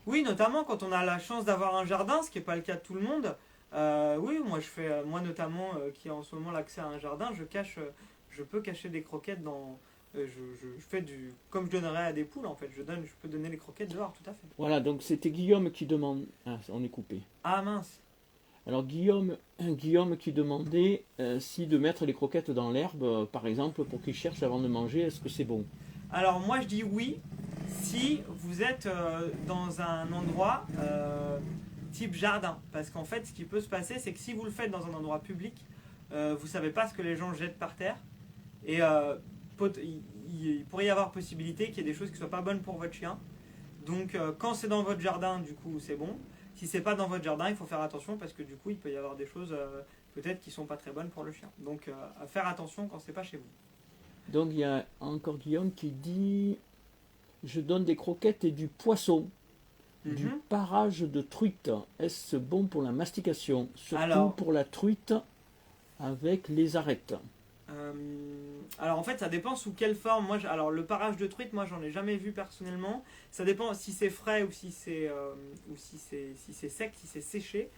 Oui, notamment quand on a la chance d'avoir un jardin, ce qui n'est pas le cas de tout le monde. Oui, moi notamment, qui ai en ce moment l'accès à un jardin, je peux cacher des croquettes dans... je fais comme je donnerais à des poules en fait, je peux donner les croquettes dehors, tout à fait. Voilà, donc c'était Guillaume qui demande... Ah, on est coupé. Ah mince. Alors Guillaume qui demandait si de mettre les croquettes dans l'herbe, par exemple, pour qu'ils cherchent avant de manger, est-ce que c'est bon? Alors moi je dis oui, si vous êtes dans un endroit type jardin. Parce qu'en fait, ce qui peut se passer, c'est que si vous le faites dans un endroit public, vous savez pas ce que les gens jettent par terre. Et il pourrait y avoir possibilité qu'il y ait des choses qui soient pas bonnes pour votre chien. Donc quand c'est dans votre jardin, du coup, c'est bon. Si c'est pas dans votre jardin, il faut faire attention parce que du coup, il peut y avoir des choses peut-être qui sont pas très bonnes pour le chien. Donc à faire attention quand c'est pas chez vous. Donc il y a encore Guillaume qui dit je donne des croquettes et du poisson, du parage de truite. Est-ce bon pour la mastication? Surtout pour la truite avec les arêtes. Alors en fait ça dépend sous quelle forme. Alors le parage de truite, moi j'en ai jamais vu personnellement. Ça dépend si c'est frais ou si c'est sec, si c'est séché.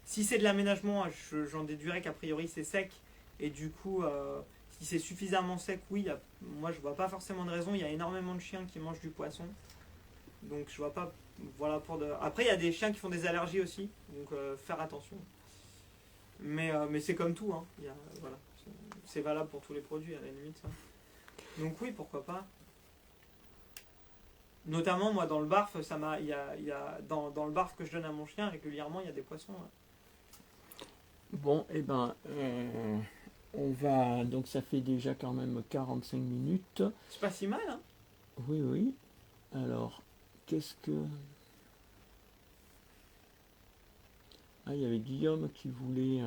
Si c'est de l'aménagement, j'en déduirais qu'a priori c'est sec. Et du coup, si c'est suffisamment sec, oui, moi je vois pas forcément de raison. Il y a énormément de chiens qui mangent du poisson. Donc je vois pas. Voilà Après il y a des chiens qui font des allergies aussi. Donc faire attention. Mais c'est comme tout. Hein. Voilà. C'est valable pour tous les produits à la limite. Ça. Donc oui, pourquoi pas. Notamment moi dans le barf, dans le barf que je donne à mon chien régulièrement, il y a des poissons. Ouais. Bon, et on va... Donc ça fait déjà quand même 45 minutes. C'est pas si mal, hein? Oui, oui. Alors, qu'est-ce que... Ah, il y avait Guillaume qui voulait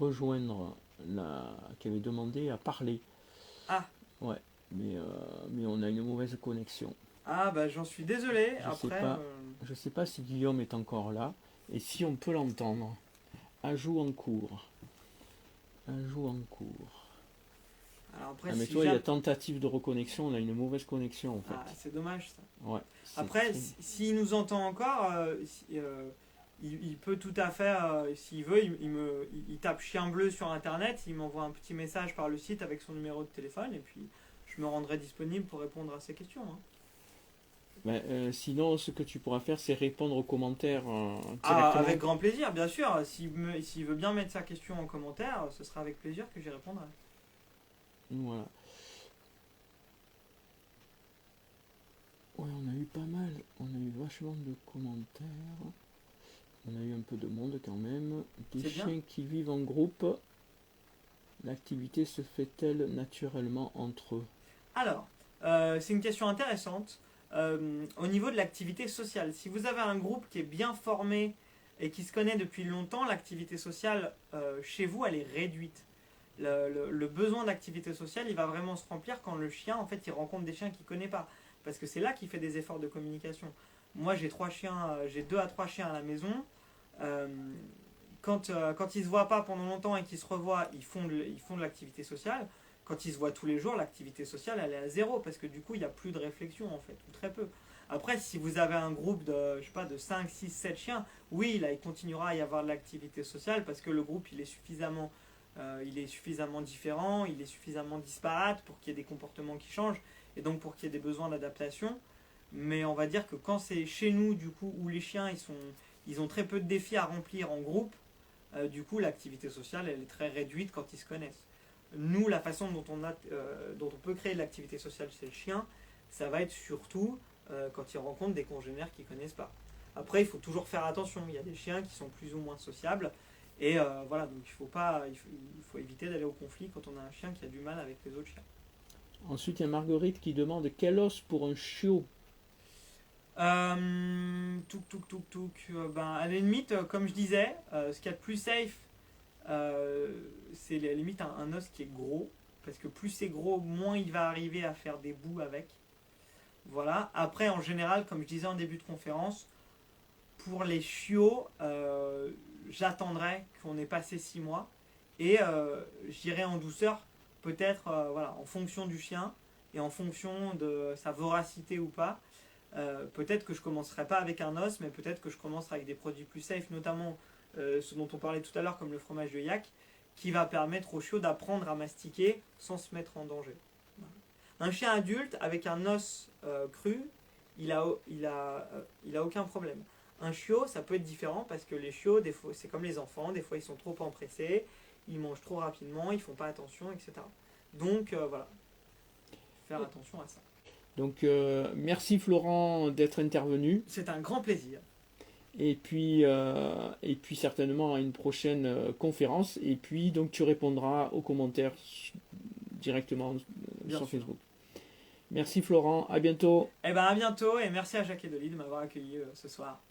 rejoindre, qui avait demandé à parler. Ah. Ouais, mais on a une mauvaise connexion. Ah, bah j'en suis désolé. Je sais pas si Guillaume est encore là et si on peut l'entendre. Ajout en cours. Ajout en cours. Alors après, mais toi, il y a tentative de reconnexion, on a une mauvaise connexion en fait. Ah, c'est dommage ça. Ouais. Après, s'il nous entend encore, il peut tout à fait, s'il veut, il tape chien bleu sur internet, il m'envoie un petit message par le site avec son numéro de téléphone et puis je me rendrai disponible pour répondre à ses questions. Hein. Sinon, ce que tu pourras faire, c'est répondre aux commentaires directement. Avec grand plaisir, bien sûr. S'il veut bien mettre sa question en commentaire, ce sera avec plaisir que j'y répondrai. Voilà. Ouais, on a eu pas mal, on a eu vachement de commentaires. On a eu un peu de monde quand même. Des chiens qui vivent en groupe, l'activité se fait-elle naturellement entre eux? Alors, c'est une question intéressante. Au niveau de l'activité sociale, si vous avez un groupe qui est bien formé et qui se connaît depuis longtemps, l'activité sociale chez vous, elle est réduite. Le besoin d'activité sociale, il va vraiment se remplir quand le chien, en fait, il rencontre des chiens qu'il ne connaît pas. Parce que c'est là qu'il fait des efforts de communication. Moi, j'ai 2 à 3 chiens à la maison. Quand ils ne se voient pas pendant longtemps et qu'ils se revoient, ils font de l'activité sociale. Quand ils se voient tous les jours, l'activité sociale, elle est à 0 parce que du coup, il n'y a plus de réflexion en fait, ou très peu. Après, si vous avez un groupe de 5, 6, 7 chiens, oui, là, il continuera à y avoir de l'activité sociale parce que le groupe, il est suffisamment différent, il est suffisamment disparate pour qu'il y ait des comportements qui changent et donc pour qu'il y ait des besoins d'adaptation. Mais on va dire que quand c'est chez nous, du coup, où les chiens, ils ont très peu de défis à remplir en groupe. Du coup, l'activité sociale, elle est très réduite quand ils se connaissent. Nous, la façon dont on peut créer de l'activité sociale chez le chien, ça va être surtout quand ils rencontrent des congénères qu'ils ne connaissent pas. Après, il faut toujours faire attention. Il y a des chiens qui sont plus ou moins sociables. Et voilà, donc il faut éviter d'aller au conflit quand on a un chien qui a du mal avec les autres chiens. Ensuite, il y a Marguerite qui demande quel os pour un chiot. À la limite, comme je disais, ce qu'il y a de plus safe, c'est à la limite un os qui est gros. Parce que plus c'est gros, moins il va arriver à faire des bouts avec. Voilà. Après, en général, comme je disais en début de conférence, pour les chiots, j'attendrai qu'on ait passé 6 mois et j'irai en douceur, peut-être en fonction du chien et en fonction de sa voracité ou pas. Peut-être que je ne commencerai pas avec un os, mais peut-être que je commencerai avec des produits plus safe, notamment ce dont on parlait tout à l'heure, comme le fromage de yak, qui va permettre au chiot d'apprendre à mastiquer sans se mettre en danger. Un chien adulte avec un os cru, il a aucun problème. Un chiot, ça peut être différent parce que les chiots, des fois, c'est comme les enfants, des fois ils sont trop empressés, ils mangent trop rapidement, ils font pas attention, etc. Donc voilà, faire attention à ça. Donc merci Florent d'être intervenu. C'est un grand plaisir. Et puis certainement à une prochaine conférence. Et puis donc tu répondras aux commentaires directement sur Facebook. Merci Florent, à bientôt. À bientôt et merci à Jacques et Dolly de m'avoir accueilli ce soir.